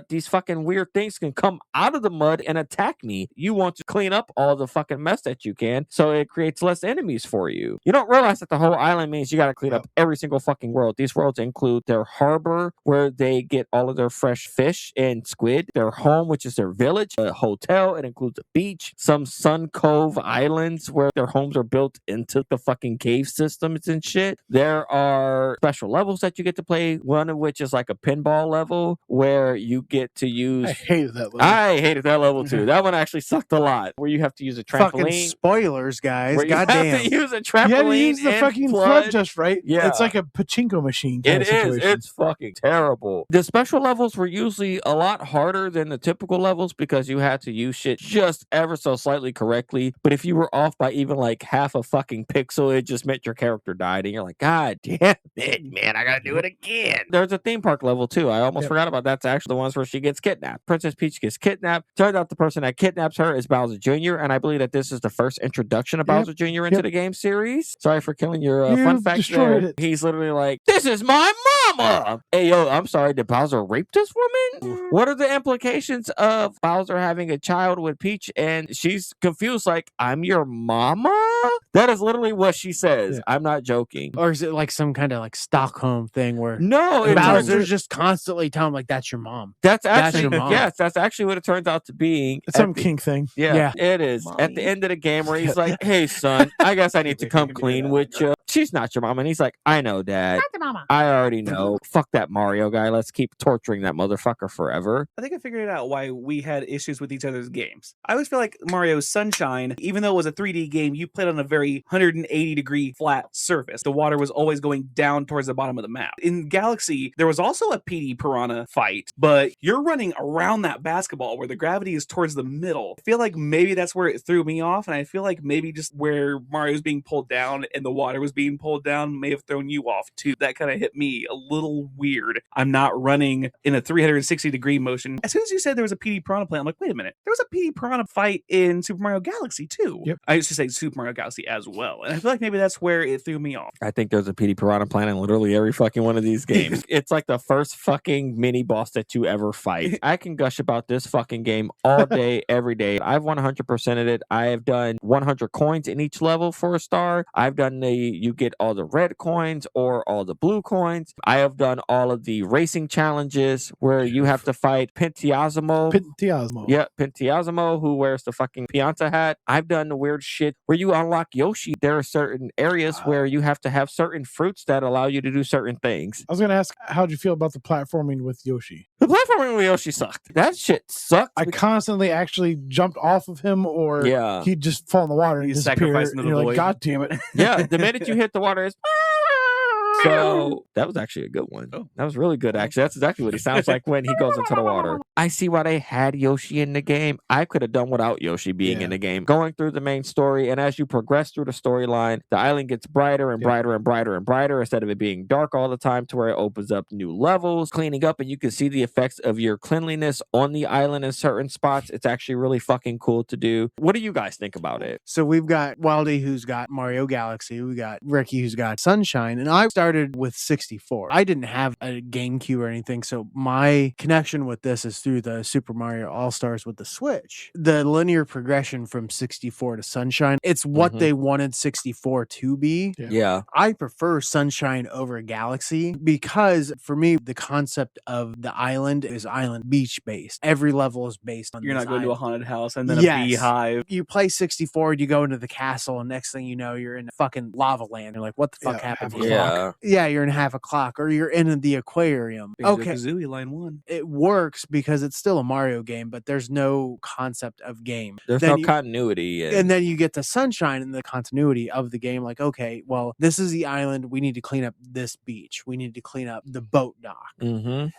these fucking weird things can come out of the mud and attack me. You want to clean up all the fucking mess that you can so it creates less enemies for you. You don't realize that the whole island means you got to clean up every single fucking world. These worlds include their harbor where they get all of their fresh fish and squid, their home, which is their village, a hotel, it includes a beach, some Sun Cove islands where their homes are built into the fucking cave systems and shit. There are special levels that you get to play, one of which is like a pinball level where you get to use... I hated that level. I hated that level too. That one actually sucked a lot. Where you have to use a trampoline. Fucking spoilers, guys. Where you have Goddamn. to use a trampoline. You had to use the and fucking flood just right. Yeah. It's like a pachinko machine kind It of is. situation. It's fucking terrible. The special levels were usually a lot harder than the typical levels because you had to use shit just ever so slightly correctly. But if you were off by even like half a fucking pixel, it just meant your character died. And you're like, God damn it, man, I gotta do it again. There's a theme park level too. I almost forgot about that. That's actually the ones where she gets kidnapped. Princess Peach gets kidnapped. Turns out the person that kidnaps her is Bowser Jr. And I believe that this is the first introduction of Bowser Jr. into the game series. Sorry for killing your fun fact there. He's literally like, this is my mama. Hey, yo, I'm sorry. Did Bowser rape this woman? What are the implications of Bowser having a child with Peach and she's confused like, I'm your mama? That is literally what she says. I'm not joking. Or is it like some kind of like Stockholm thing where no, Bowser's just constantly telling him like, that's your mom. That's actually your mom. Yes, that's actually what it turns out to be. It's some kink thing. Yeah, it is. Mommy. At the end of the game where he's like, hey son, I guess I need to come clean with you. She's not your mom. And he's like, I know, Dad. Not the mama. I already know. Fuck that Mario guy. Let's keep torturing that motherfucker forever. I think I figured out why we had issues with each other's games. I always feel like Mario's Sunshine, even though it was a 3D game, you played on a very 180-degree flat surface. The water was always going down towards the bottom of the map. In Galaxy, there was also a Petey Piranha fight, but you're running around that basketball where the gravity is towards the middle. I feel like maybe that's where it threw me off, and I feel like maybe just where Mario's being pulled down and the water was being pulled down may have thrown you off too. That kind of hit me a little weird. I'm not running in a 360-degree motion. As soon as you said there was a Petey Piranha plant, I'm like, wait a minute. There was a Petey Piranha fight in Super Mario Galaxy too. Yep. I used to say Super Mario Galaxy as well. And I feel like maybe that's where it threw me off. I think there's a Petey Piranha plant in literally every fucking one of these games. It's like the first fucking mini boss that you ever fight. I can gush about this fucking game all day, every day. I've 100%ed it. I have done 100 coins in each level for a star. I've done you get all the red coins or all the blue coins. I have done all of the racing challenges where you have to fight Pentiasmo. Pentiasmo. Yeah, Pentiasmo, who wears the fucking Pianta hat. I've done the weird shit where you unlock Yoshi Yoshi, there are certain areas where you have to have certain fruits that allow you to do certain things. I was going to ask, how'd you feel about the platforming with Yoshi? The platforming with Yoshi sucked. That shit sucked. I constantly actually jumped off of him, or Yeah. he'd just fall in the water and You disappear. sacrifice And into you're the like, void. God damn it. Yeah, the minute you hit the water, it's... So that was actually a good one. Oh. That was really good, actually. That's exactly what he sounds like when he goes into the water. I see why they had Yoshi in the game. I could have done without Yoshi being in the game. Going through the main story, and as you progress through the storyline, the island gets brighter and brighter and brighter and brighter instead of it being dark all the time, to where it opens up new levels, cleaning up, and you can see the effects of your cleanliness on the island in certain spots. It's actually really fucking cool to do. What do you guys think about it? So we've got Weldy, who's got Mario Galaxy. We got Ricky, who's got Sunshine. And I started with 64. I didn't have a GameCube or anything, so my connection with this is through the Super Mario All-Stars with the Switch. The linear progression from 64 to Sunshine, it's what they wanted 64 to be. Yeah. I prefer Sunshine over Galaxy because for me, the concept of the island is island beach based. Every level is based on You're this not going to a island. haunted house and then Yes. a beehive. You play 64, you go into the castle, and next thing you know, you're in a fucking lava land. You're like, what the fuck happened half a here? Yeah. Yeah, you're in half a clock, or you're in the aquarium. Okay, Kazooie line 1. it works because it's still a Mario game, but there's no concept of game. There's Then no you- continuity. And then you get the Sunshine and the continuity of the game. Like, okay, well, this is the island. We need to clean up this beach. We need to clean up the boat dock.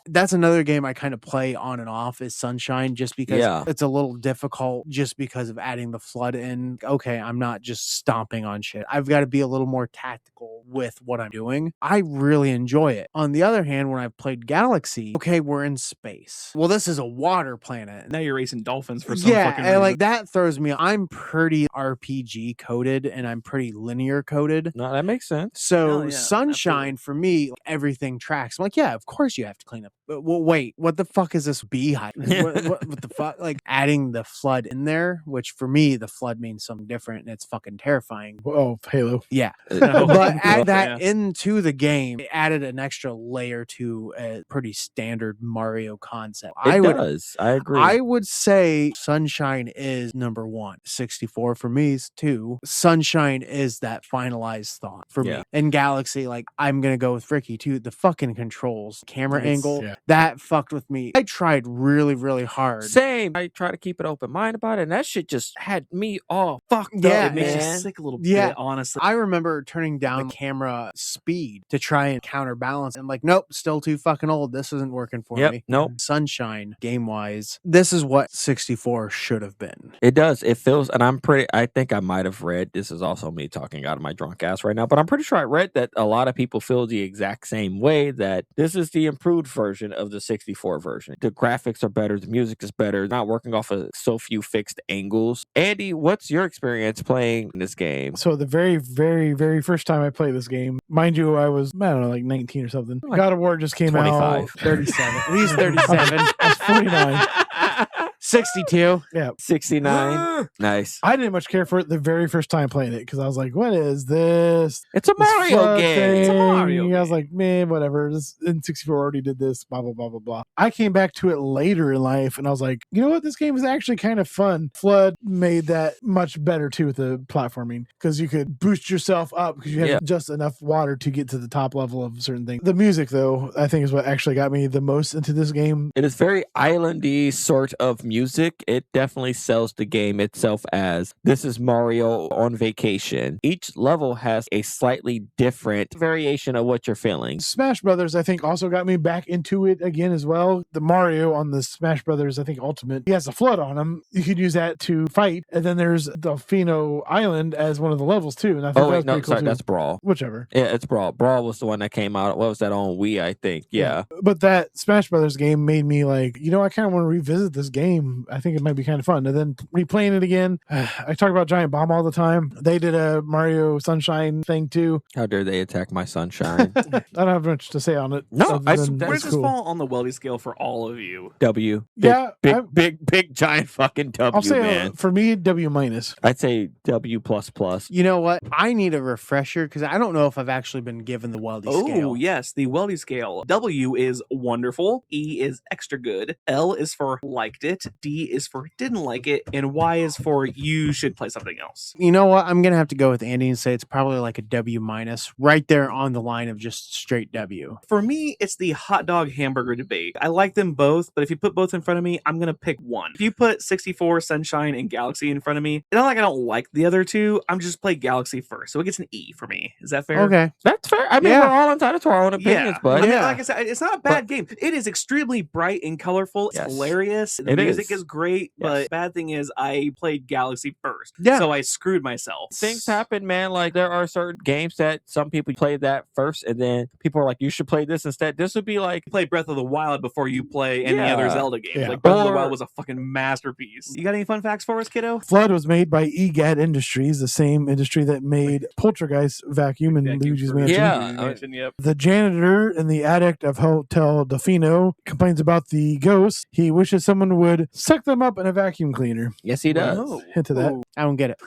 That's another game I kind of play on and off is Sunshine, just because it's a little difficult just because of adding the flood in. Okay, I'm not just stomping on shit. I've got to be a little more tactical with what I'm doing. I really enjoy it. On the other hand, when I've played Galaxy, okay, we're in space. Well, this is a water planet. Now you're racing dolphins for some Yeah, fucking and reason. like that throws me. I'm pretty RPG coded and I'm pretty linear coded. No, that makes sense. So Oh, yeah, Sunshine for me, everything tracks. I'm like, yeah, of course you have to clean up. But well, wait, what the fuck is this beehive? What the fuck? Like adding the flood in there, which for me the flood means something different, and it's fucking terrifying. Oh, Halo. Yeah, Oh, but add that yeah. into the game, it added an extra layer to a pretty standard Mario concept. It does. I agree. I would say Sunshine is number one. 64 for me is 2. Sunshine is that finalized thought for me. And Galaxy, like, I'm going to go with Ricky too. The fucking controls, camera angle, that fucked with me. I tried really, really hard. Same. I try to keep an open mind about it, and that shit just had me all fucked Yeah, up, It makes you man. sick a little Yeah. bit, honestly. I remember turning down the camera speed to try and counterbalance. And like, nope, still too fucking old. This isn't working for me. Nope. Sunshine, game wise, this is what 64 should have been. It does. It feels, and I think I might have read, this is also me talking out of my drunk ass right now, but I'm pretty sure I read that a lot of people feel the exact same way, that this is the improved version of the 64 version. The graphics are better. The music is better. Not working off of so few fixed angles. Andy, what's your experience playing this game? So the very, very, very first time I played this game, mind you, I was, I don't know, like 19 or something. God of War just came 25. out. 37. He's 37. I was 49. 62. Yeah. 69. Nice. I didn't much care for it the very first time playing it because I was like, what is this? It's a This Mario flood game. It's a thing. Mario I was game. like, man, whatever. This N64 already did this, blah, blah, blah, blah, blah. I came back to it later in life and I was like, you know what? This game is actually kind of fun. Flood made that much better too with the platforming because you could boost yourself up because you had just enough water to get to the top level of certain things. The music, though, I think is what actually got me the most into this game. It is very islandy sort of music. It definitely sells the game itself as this is Mario on vacation. Each level has a slightly different variation of what you're feeling. Smash Brothers, I think, also got me back into it again as well. The Mario on the Smash Brothers, I think, Ultimate, he has a flood on him. You could use that to fight. And then there's Delphino Island as one of the levels, too. And I think Oh, that was wait, no, pretty cool, sorry, too. that's Brawl. Whichever. Yeah, it's Brawl. Brawl was the one that came out. What was that on Wii, I think? Yeah. But that Smash Brothers game made me like, you know, I kind of want to revisit this game. I think it might be kind of fun. And then replaying it again, I talk about Giant Bomb all the time. They did a Mario Sunshine thing too. How dare they attack my sunshine? I don't have much to say on it. No, other I- than Where it's does this cool. fall on the Weldy scale for all of you? W. Yeah, Big, giant fucking W, I'll say man. for me, W minus. I'd say W++. You know what? I need a refresher because I don't know if I've actually been given the Weldy scale. Oh, yes, the Weldy scale. W is wonderful. E is extra good. L is for liked it. D is for didn't like it, and Y is for you should play something else. You know what? I'm gonna have to go with Andy and say it's probably like a W minus, right there on the line of just straight W. For me, it's the hot dog hamburger debate. I like them both, but if you put both in front of me, I'm gonna pick one. If you put 64, Sunshine, and Galaxy in front of me, it's not like I don't like the other two. I'm just play Galaxy first, so it gets an E for me. Is that fair? Okay. That's fair. I mean, Yeah. we're all entitled to our own opinions, I but mean, Yeah. like I said, it's not a bad game. It is extremely bright and colorful. It's Yes. hilarious. The It music is. is great, but Yes. bad thing is I played Galaxy first. Yeah. So I screwed myself. things happen, man. Like there are certain games that some people play that first, and then people are like, "You should play this instead." This would be like, Play Breath of the Wild before you play any Yeah. other Zelda game. Yeah. Like Breath of the Or- Wild was a fucking masterpiece. You got any fun facts for us, kiddo? Flood was made by EGAD Industries, the same industry that made Poltergeist Vacuum and Vacuum Luigi's for- Mansion. Yeah. Mansion, yep. The janitor and the addict of Hotel Delphino complains about the ghosts. He wishes someone would suck them up in a vacuum cleaner. yes, he does. Whoa. Hint to that. Ooh. I don't get it.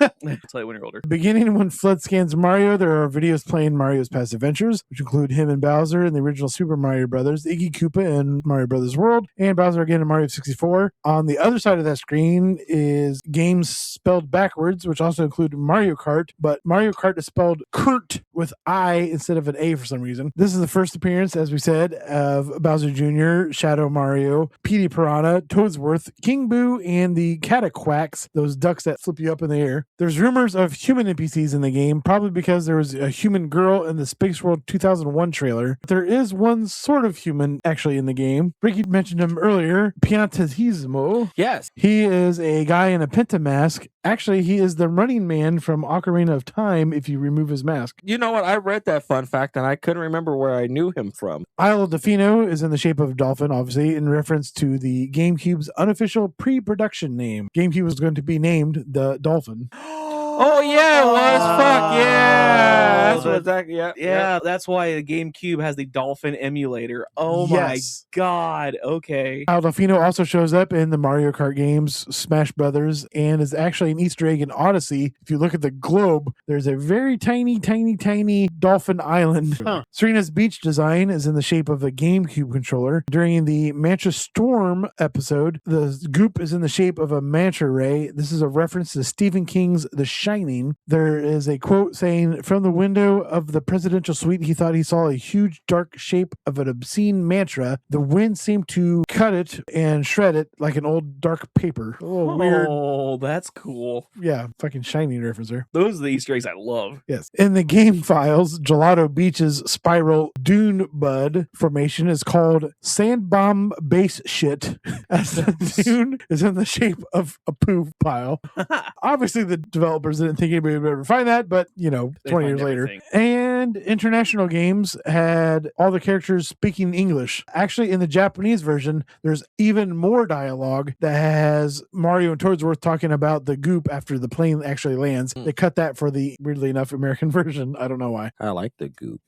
Play it when you're older. Beginning when Flood scans Mario, there are videos playing Mario's past adventures, which include him and Bowser in the original Super Mario Brothers, Iggy Koopa in Mario Brothers World, and Bowser again in Mario 64. On the other side of that screen is games spelled backwards, which also include Mario Kart, but Mario Kart is spelled Kurt with I instead of an A for some reason. This is the first appearance, as we said, of Bowser Jr., Shadow Mario, Petey Piranha, Toadsworth, King Boo, and the Cataquacks, those ducks that flip you up in the air. There's rumors of human NPCs in the game, probably because there was a human girl in the Space World 2001 trailer. There is one sort of human actually in the game. Ricky mentioned him earlier, Piantismo. Yes. He is a guy in a Penta mask. Actually, he is the running man from Ocarina of Time if you remove his mask. You know what? I read that fun fact and I couldn't remember where I knew him from. Isle of Delphino is in the shape of a dolphin, obviously, in reference to the GameCube's unofficial pre-production name. GameCube was going to be named the Dolphin. Oh yeah, it was. Fuck yeah. That's that- what that. Yeah. Yeah, that's why the GameCube has the Dolphin emulator. Oh Yes. my god. Okay. Isle of Delphino also shows up in the Mario Kart games, Smash Brothers, and is actually an Easter egg in Odyssey. If you look at the globe, there's a very tiny, tiny, tiny dolphin island. Huh. Serena's beach design is in the shape of a GameCube controller. During the Mantra Storm episode, the goop is in the shape of a manta ray. This is a reference to Stephen King's The Shining. There is a quote saying, "From the window of the presidential suite, he thought he saw a huge dark shape of an obscene mantra. The wind seemed to cut it and shred it like an old dark paper." Oh, weird. Oh, that's cool. Yeah, fucking Shining reference there. Those are the Easter eggs I love. Yes. In the game files, Gelato Beach's spiral dune bud formation is called sand bomb base shit, as the dune is in the shape of a poo pile. Obviously, the developers didn't think anybody would ever find that, but, you know, They 20 find years later. everything. And international games had all the characters speaking English. Actually, in the Japanese version, there's even more dialogue that has Mario and Toadsworth talking about the goop after the plane actually lands. They cut that for the, weirdly enough, American version. I don't know why. I like the goop.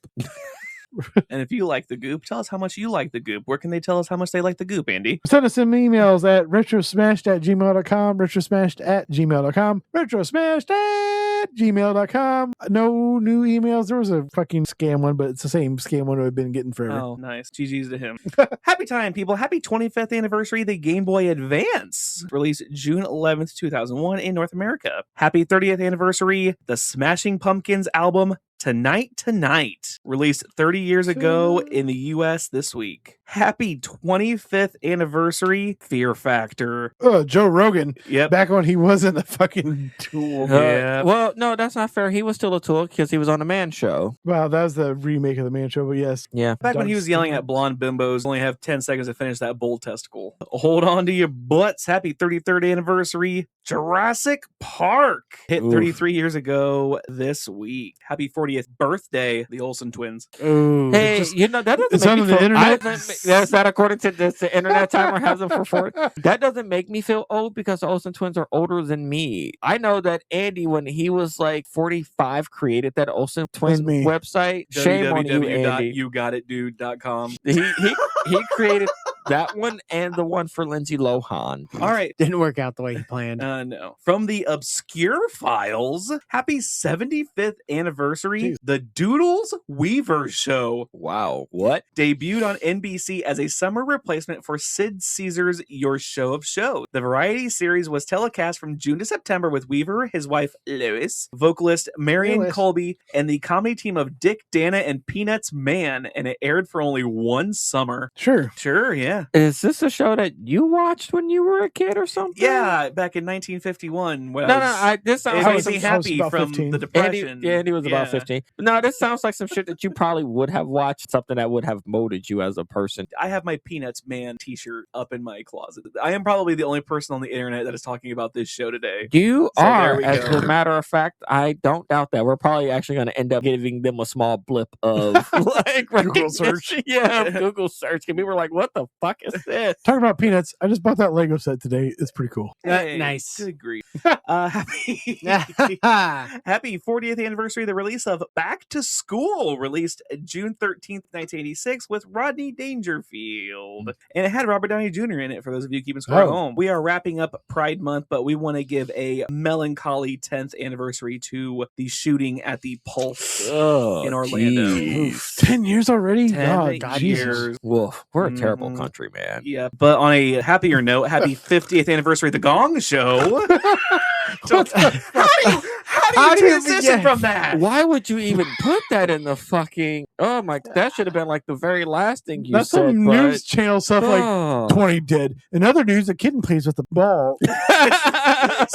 And if you like the goop, tell us how much you like the goop. Where can they tell us how much they like the goop, Andy? Send us some emails at retrosmashed@gmail.com, retrosmashed@gmail.com, retrosmashed@gmail.com. No new emails. There was a fucking scam one, but it's the same scam one I've been getting forever. Oh, nice. GG's to him. Happy time, people. Happy 25th anniversary of the Game Boy Advance. Released June 11th, 2001 in North America. Happy 30th anniversary, the Smashing Pumpkins album Tonight. Released 30 years ago in the US this week. Happy 25th anniversary, Fear Factor. Oh, Joe Rogan. Yep. Back when he wasn't a fucking tool. Yeah. Well, no, that's not fair. He was still a tool because he was on the Man Show. Wow, that was the remake of the Man Show, but yes. Yeah. Back when he was yelling at blonde bimbos, only have 10 seconds to finish that bold testicle. Hold on to your butts. Happy 33rd anniversary, Jurassic Park. Hit Oof. 33 years ago this week. Happy 40th birthday, the Olsen twins. Oh, Hey, just- you know that doesn't it's make on me the feel. internet? That's not according to this. The internet timer has them for 4. That doesn't make me feel old because the Olsen twins are older than me. I know that Andy, when he was like 45, created that Olsen twin me. website. Shame on you, Andy. www.yougotitdude.com. He created That one and the one for Lindsay Lohan. All right. Didn't work out the way he planned. No. From the Obscure Files, happy 75th anniversary, Jeez. The Doodles Weaver Show. Wow. What? Debuted on NBC as a summer replacement for Sid Caesar's Your Show of Shows. The variety series was telecast from June to September with Weaver, his wife Lois, vocalist Marion Lois. Colby, and the comedy team of Dick, Dana, and Peanuts Man, and it aired for only one summer. Sure. Sure, yeah. Is this a show that you watched when you were a kid or something? Yeah, back in 1951. When No, I was this sounds it like made some me I was happy about from 15. the depression. Andy was about Yeah. 15. No, this sounds like some shit that you probably would have watched, something that would have molded you as a person. I have my Peanuts Man t-shirt up in my closet. I am probably the only person on the internet that is talking about this show today. You So there are, we as go. a matter of fact, I don't doubt that. We're probably actually going to end up giving them a small blip of like Google search. Yeah, Google search. And people were like, what the fuck is this? Talking about peanuts, I just bought that Lego set today. It's pretty cool. Nice. Good grief. Happy 40th anniversary of the release of Back to School, released June 13th, 1986, with Rodney Dangerfield. And it had Robert Downey Jr. in it, for those of you keeping score at Oh. home. We are wrapping up Pride Month, but we want to give a melancholy 10th anniversary to the shooting at the Pulse Oh, in Orlando. geez. 10 years already? 10 God, years. Jesus. Woof. We're a terrible Mhm. country, man. Yeah, but on a happier note, happy 50th anniversary of The Gong Show. So, how do you transition begin? from that? Why would you even put that in the fucking... Oh, my... That should have been like the very last thing you That's said, some but... news channel stuff like Oh. 20 dead. In other news, a kitten plays with the ball.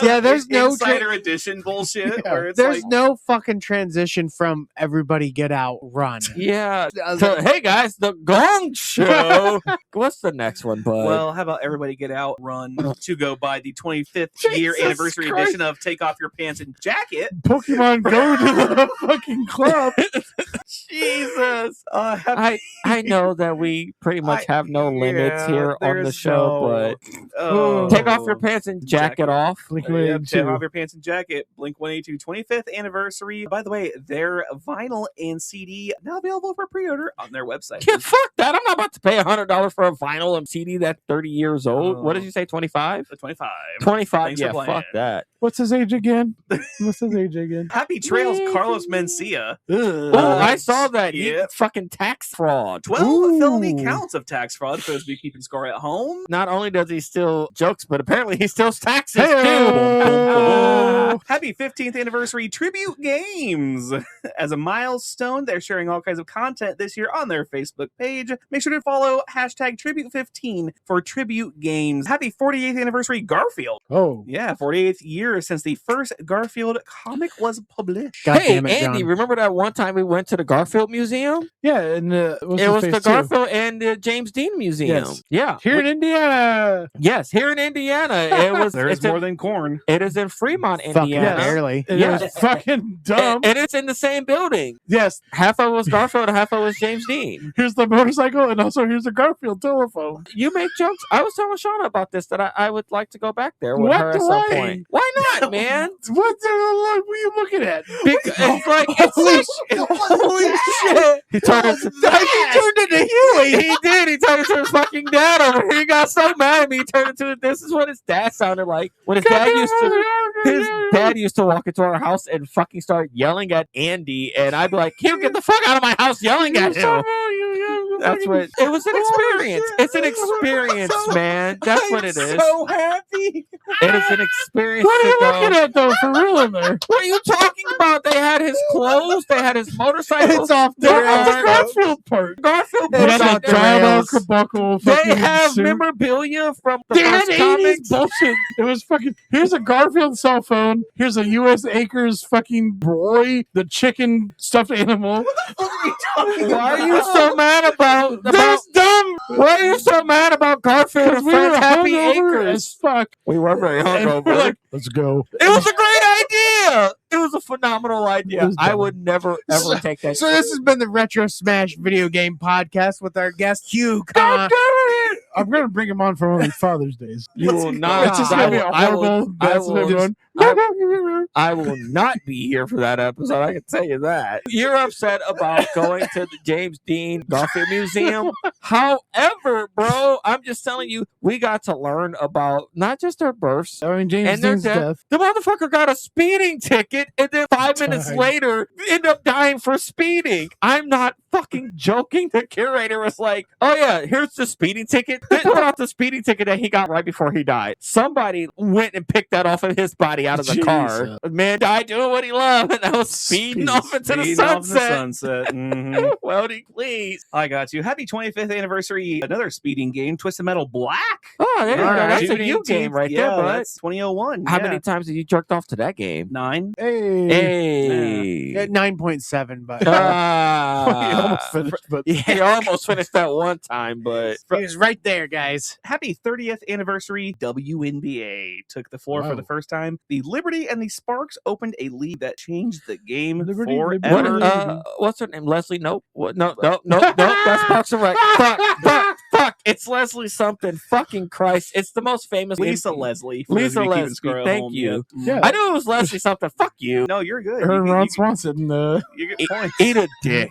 Yeah, there's no Insider Edition bullshit. Yeah. Where it's There's like, no fucking transition from everybody get out, run. Yeah. So, hey, guys, the Gong Show. What's the next one, bud? well, how about everybody get out, run to go by the 25th year Jesus anniversary Christ. edition of Take Off Your Pants and Jacket. Pokemon go to the fucking club. Jesus. Happy- I know that we pretty much have no limits Yeah, here on the there's show, no- but take off your pants and jacket off. Blink Yep, 182. take off your pants and jacket. Blink 182 25th anniversary. By the way, their vinyl and CD now available for pre-order on their website. Yeah, fuck that. I'm not about to pay $100 for a vinyl and CD that's 30 years old. What did you say, 25? 25. 25, Thanks for yeah, playing. fuck that. What's his age again? What's his age again? Happy Trails, Carlos Mencia. Oh, I saw that. He yeah. fucking tax fraud. 12 Ooh. felony counts of tax fraud for those of you keeping score at home. Not only does he steal jokes, but apparently he steals taxes Hey-o. too. Happy 15th anniversary Tribute Games. As a milestone, they're sharing all kinds of content this year on their Facebook page. Make sure to follow hashtag Tribute15 for Tribute Games. Happy 48th anniversary Garfield. Oh, Yeah, 48th year since the first Garfield comic was published. God Hey, damn it, Andy, John. remember that one time we went to the Garfield Museum? yeah. And what's It his was face the too? Garfield and the James Dean Museum. Yes. Yeah. Here in Indiana. Yes, here in Indiana. It was. There's it's more in, than corn. it is in Fremont, Fucking Indiana. barely. It Yeah. was fucking dumb. And it's in the same building. Yes, Half of it was Garfield and half of it was James Dean. here's the motorcycle, and also here's the Garfield telephone. You make jokes. I was telling Shauna about this, that I would like to go back there with What? her at some Why? point. Why not, man? What the were you looking at? It's like, Holy shit! he turned into, into Huey! he did. He turned into his fucking dad over here. He got so mad at me. He turned into, this is what his dad sounded like when his dad used to. His dad used to walk into our house and fucking start yelling at Andy, and I'd be like, "He'll get the fuck out of my house yelling at him." That's what it was. An experience. It's an experience, man. That's what it is. So happy. It is an experience. What are you to go- looking at though? For real in there? What are you talking about? They had his clothes. They had his motorcycle. It's off the What about the rails. Garfield part? Garfield. It's They was off out had the a there. rails. diabolical They fucking have suit. memorabilia from the They had first 80s comics. bullshit. It was fucking. Here's a Garfield cell phone. Here's a U.S. Acres fucking Roy, the chicken stuffed animal. Why are you so mad about? That's dumb. Why are you so mad about Garfield Because and we were Friends Happy hungover Acres? as fuck. We were very And hungover. we're like, let's go. It was a great idea. It was a phenomenal It idea. was I dumb. would never ever take that. So this has been the Retro Smash Video Game Podcast with our guest Hugh God Con. damn it! I'm going to bring him on for only Father's Days. You will not. It's just going to be a horrible. I will not be here for that episode. I can tell you that. You're upset about going to the James Dean Garfield Museum. However, bro, I'm just telling you, we got to learn about not just their births. I mean, James And their Dean's death. The motherfucker got a speeding ticket and then 5 minutes later ended up dying for speeding. I'm not fucking joking. The curator was like, oh yeah, here's the speeding ticket. This was the speeding ticket that he got right before he died. Somebody went and picked that off of his body out of the car. The man died doing what he loved, and I was speeding off into the sunset. Mm-hmm. Weldy, please. I got you. Happy 25th anniversary. Another speeding game, Twisted Metal Black. Oh, there you go. That's June a U 18th. game right Yeah, there, bud. that's 2001. How many times have you jerked off to that game? 9. Hey. At 9.7, but He almost finished, but He almost finished that one time, but he was right there, guys. Happy 30th anniversary. WNBA took the floor for the first time. The Liberty and the Sparks opened a league that changed the game forever. What's her name? Leslie? Nope. What? No. That's Parks and Rec. Fuck. It's Leslie something. Fucking Christ. It's the most famous. Lisa Leslie. Lisa Leslie. Thank you. yeah. I knew it was Leslie something. Fuck you. No, you're good. her and You Ron get- Swanson. you get points. Eat a dick.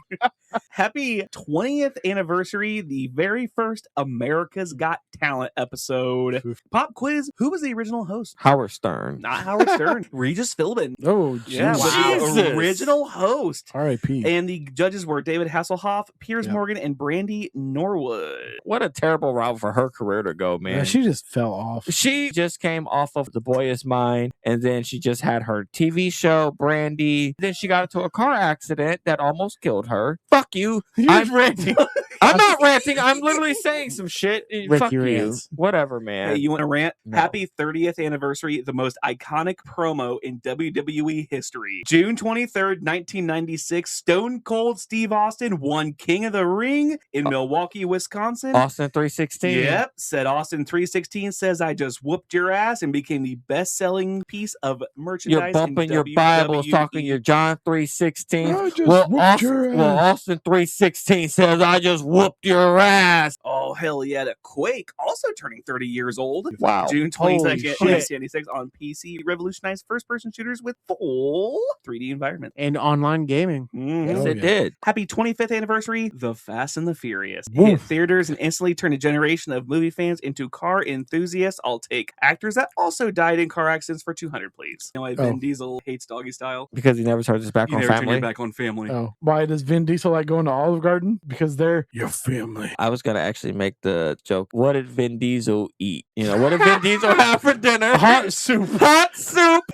Happy 20th anniversary, the very first America's Got Talent episode. Pop quiz, who was the original host? Howard Stern. Not Howard Stern. Regis Philbin. Oh, Yeah, Jesus. was the Jesus. original host. R.I.P. And the judges were David Hasselhoff, Piers Yep. Morgan, and Brandy Norwood. What a terrible route for her career to go, man. Yeah, she just fell off. She just came off of The Boy Is Mine, and then she just had her TV show, Brandy. Then she got into a car accident that almost killed her. Fuck you. I'm ranting. I'm not ranting. I'm literally saying some shit. Fuck you. rants. Whatever, man. Hey, you want to rant? No. Happy 30th anniversary, the most iconic promo in WWE history. June 23rd, 1996, Stone Cold Steve Austin won King of the Ring in Milwaukee, Wisconsin. Austin 316. Yep, said Austin 316 says I just whooped your ass and became the best-selling piece of merchandise. You're bumping in your Bibles, WWE. talking your John 316. I just whooped your ass. Austin 316 says I just whooped your ass. Oh hell yeah! The Quake also turning 30 years old. Wow. June Holy 22nd, shit. 1996 on PC, revolutionized first-person shooters with full 3D environment. And online gaming. Mhm. Yes, Oh, it yeah. did. Happy 25th anniversary, The Fast and the Furious. Woof. Hit theaters and instantly turned a generation of movie fans into car enthusiasts. I'll take actors that also died in car accidents for 200, please. You know why Vin Oh. Diesel hates Doggy Style? Because he never turned his back You on never turn your family. back on family. Oh, why does Vin Diesel like going to Olive Garden? Because they're your family. I was gonna actually make the joke. What did Vin Diesel eat? What did Vin Diesel have for dinner? Hot soup. Hot soup.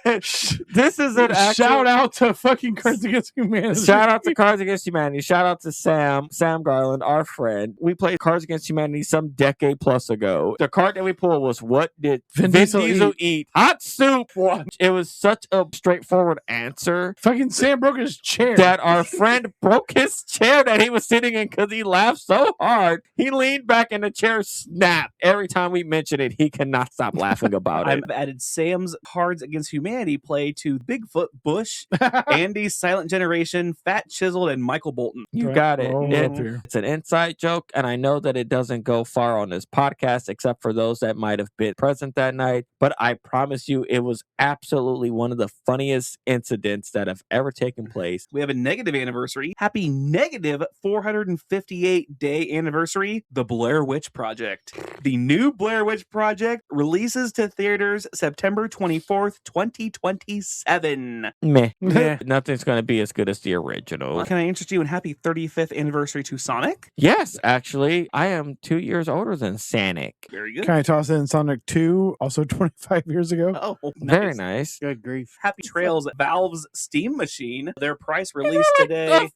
This is an actual Shout out to fucking Cards Against Humanity. Shout out to Cards Against Humanity. Shout out to Sam Garland, our friend. We played Cards Against Humanity some decade plus ago. The card that we pulled was, what did Vin Diesel eat? Hot soup. It was such a straightforward answer Fucking Sam broke his chair. that our friend broke his chair that he was sitting in because he laughed so hard. He leaned back and the chair snapped. Every time we mention it, he cannot stop laughing about it. I've added Sam's Cards Against Humanity play to Bigfoot, Bush, Andy, Silent Generation, Fat Chiseled, and Michael Bolton. You got it. Oh, It's an inside joke, and I know that it doesn't go far on this podcast, except for those that might have been present that night. But I promise you, it was absolutely one of the funniest incidents that have ever taken place. We have a negative anniversary. Happy negative 458-day anniversary, The Blair Witch Project. The new Blair Witch Project releases to theaters September 24th, 2027. Meh. Yeah. Nothing's going to be as good as the original. Can I interest you in happy 35th anniversary to Sonic? Yes, actually, I am 2 years older than Sonic. Very good. Can I toss in Sonic 2, also 25 years ago? Oh, Very nice. Good grief. Happy Trails, Valve's Steam Machine. Their price released today. Like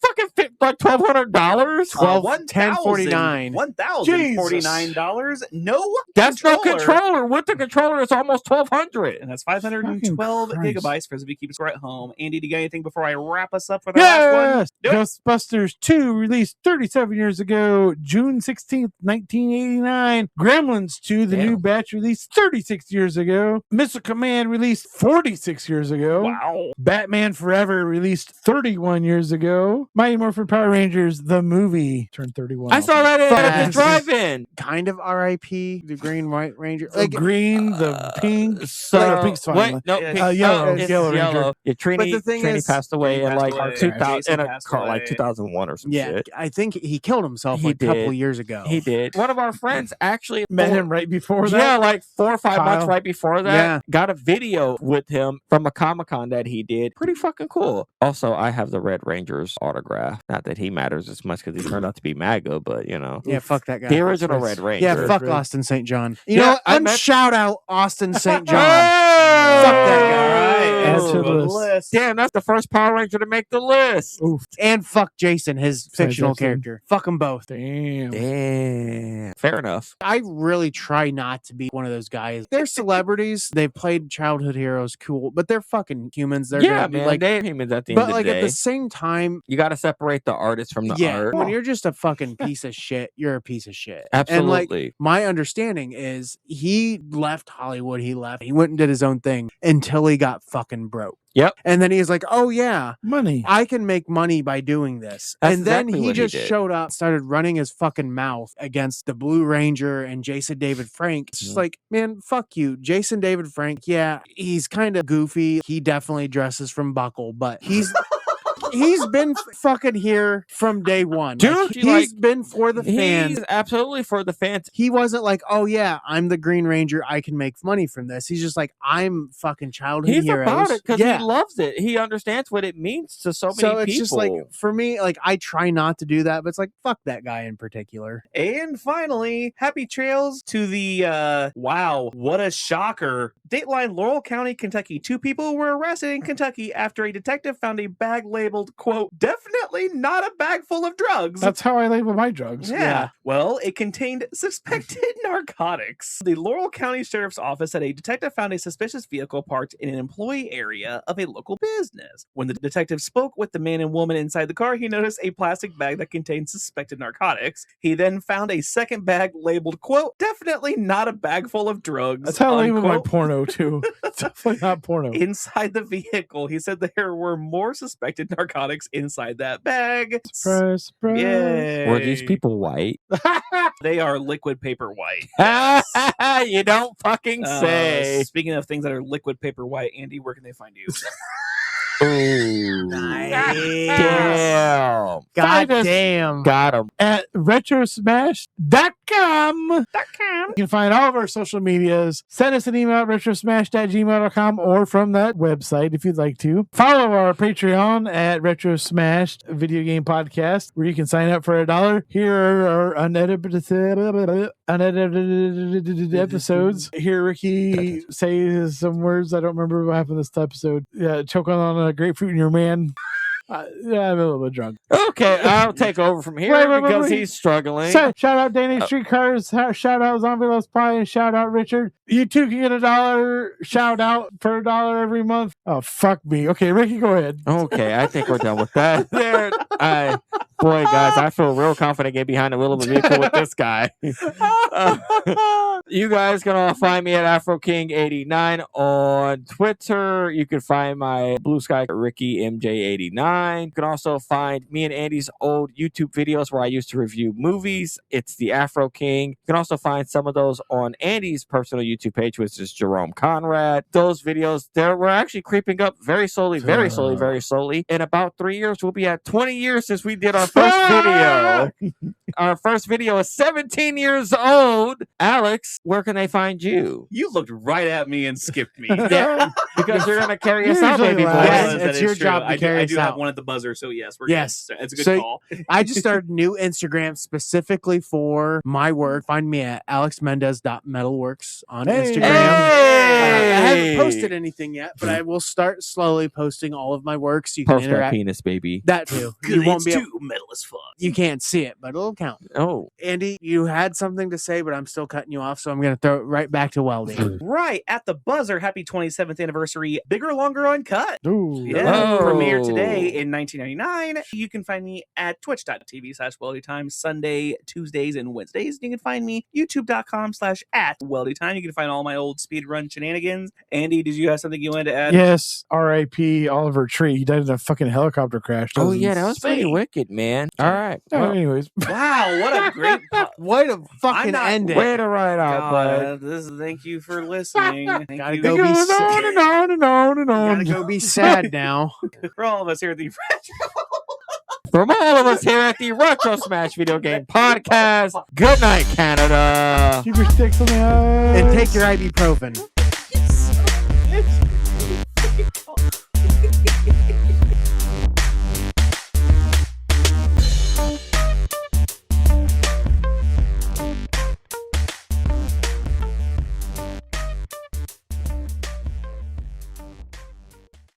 $1,200? $10.49. $1,049. No That's no controller. controller. With the controller, it's almost $1,200. And that's 512 Fucking Christ. gigabytes for us if you keep us right at home. Andy, do you got anything before I wrap us up for the last one? Yes! Nope. Ghostbusters 2 released 37 years ago, June 16th, 1989. Gremlins 2, the new batch, released 36 years ago. Missile Command released 46 years ago. Wow. Batman Forever released 31 years ago. Mighty Morphin Power Rangers, the movie, turned 31. I saw that at the Fuck. drive-in. Kind of R.I.P. the Green White Ranger. The green, the pink. So pink's fine. wait, no, Yeah, pink, yellow, it's yellow yellow. Ranger. Yeah, Trini, But the thing Trini is- passed away in passed like away. 2000 Jason in a passed car like away. 2001 or some Yeah, shit. I think he killed himself He like a couple did. years ago. He did. One of our friends actually Met him right before that. Yeah, like 4 or 5 Kyle. months right before that. Yeah. Got a video with him from a Comic-Con that he did. Pretty fucking cool. Also, I have the Red Ranger's autograph. Not that he matters as much because he turned out to be MAGA, but you know. Yeah, fuck that guy. The original That's- Red Ranger. Yeah, fuck Red. Austin St. John. You Yeah, know what? I met- Shout out Austin St. John. Oh! Fuck that guy. Add Add to the list. Damn, that's the first Power Ranger to make the list. Oof. And fuck Jason, his fictional Jason. character. Fuck them both. Damn. Damn. Fair enough. I really try not to be one of those guys. They're celebrities. They've played childhood heroes, cool, but they're fucking humans. They're Yeah, gonna be man. like, They're humans at the end but of the like day. at the same time, You got to separate the artist from the yeah, art. when you're just a fucking piece of shit, you're a piece of shit. And like, Absolutely. my understanding is he left Hollywood. He left. He went and did his own thing until he got fucking broke. Yep. And then he's like, oh yeah, Money. I can make money by doing this. That's and then exactly he what he just did. showed up, started running his fucking mouth against the Blue Ranger and Jason David Frank. It's just Mhm. like, man, fuck you. Jason David Frank, yeah, he's kind of goofy. He definitely dresses from Buckle, but he's been fucking here from day one. Dude, Like, he, he's been for the fans. He's absolutely for the fans. He wasn't like, oh yeah, I'm the Green Ranger. I can make money from this. He's just like, I'm fucking childhood He's heroes. about it because yeah. he loves it. He understands what it means to so many So people. it's just like, for me, like I try not to do that, but it's like, fuck that guy in particular. And finally, happy trails to the wow, what a shocker. Dateline Laurel County, Kentucky. 2 people were arrested in Kentucky after a detective found a bag labeled, quote, definitely not a bag full of drugs. That's how I label my drugs. Yeah. Well, it contained suspected narcotics. The Laurel County Sheriff's Office said a detective found a suspicious vehicle parked in an employee area of a local business. When the detective spoke with the man and woman inside the car, he noticed a plastic bag that contained suspected narcotics. He then found a second bag labeled, quote, definitely not a bag full of drugs. That's how I label my unquote. porno too. It's definitely not porno. Inside the vehicle, he said there were more suspected narcotics inside that bag. Surprise, surprise. Yay. Were these people white? They are liquid paper white. You don't fucking say. Speaking of things that are liquid paper white, Andy, where can they find you? Ooh. Damn. God Find us- damn. Got him. At retrosmash.com. You can find all of our social medias. Send us an email at retrosmash@gmail.com or from that website if you'd like to. Follow our Patreon at Retrosmashed Video Game Podcast, where you can sign up for $1. Here are our unedited episodes. Here Ricky says some words I don't remember what happened this episode. Yeah, choke on a grapefruit in your man. Yeah, I'm a little bit drunk. Okay, I'll take over from here Wait, because wait. he's struggling. Shout out Danny Streetcars, shout out Zombie Loves Pie, and shout out Richard. You too can get $1 shout out for $1 every month. Oh, fuck me. Okay, Ricky, go ahead. Okay, I think we're done with that. There, boy, guys, I feel real confident getting behind the wheel of a vehicle with this guy. You guys can all find me at AfroKing89 on Twitter. You can find my Blue Sky Ricky MJ89. You can also find me and Andy's old YouTube videos where I used to review movies. It's the Afro King. You can also find some of those on Andy's personal YouTube page, which is Jerome Conrad. Those videos, we're actually creeping up very slowly. In about 3 years, we'll be at 20 years since we did our first video. Our first video is 17 years old. Alex, where can they find you? You looked right at me and skipped me. Yeah, because you're going to carry us You're out, usually baby boy. loud. Yes, That it's is your true. job to I carry do us have out. one at the buzzer, so yes, we're Yes. good. It's a good So- call. I just started a new Instagram specifically for my work. Find me at alexmendez.metalworks on Hey. Instagram. Hey! I haven't posted anything yet, but I will start slowly posting all of my work so you can Post that interact. penis, baby. That too. You won't be. too metal as fuck. You can't see it, but it'll count. Oh, Andy, you had something to say, but I'm still cutting you off, so I'm going to throw it right back to Weldy. Right at the buzzer. Happy 27th anniversary anniversary Bigger, Longer, Uncut. Ooh. Yeah, Oh. premiered today in 1999. You can find me at twitch.tv/WeldyTime Sunday, Tuesdays, and Wednesdays. You can find me youtube.com/@WeldyTime. You can find all my old speedrun shenanigans. Andy, did you have something you wanted to add? Yes, R.I.P. Oliver Tree. He died in a fucking helicopter crash. Oh yeah, that was pretty insane. wicked, man. All right. Oh, anyways, Wow, what a great What a fucking not- ending. Way to ride out, bud. Thank you for listening. Thank Gotta you. go it be goes sick. on and on and on and Gotta on. go be sad now. For all of us here at the From all of us here at the Retro Smash Video Game Podcast, good night, Canada. Keep your sticks on the ice. And take your ibuprofen.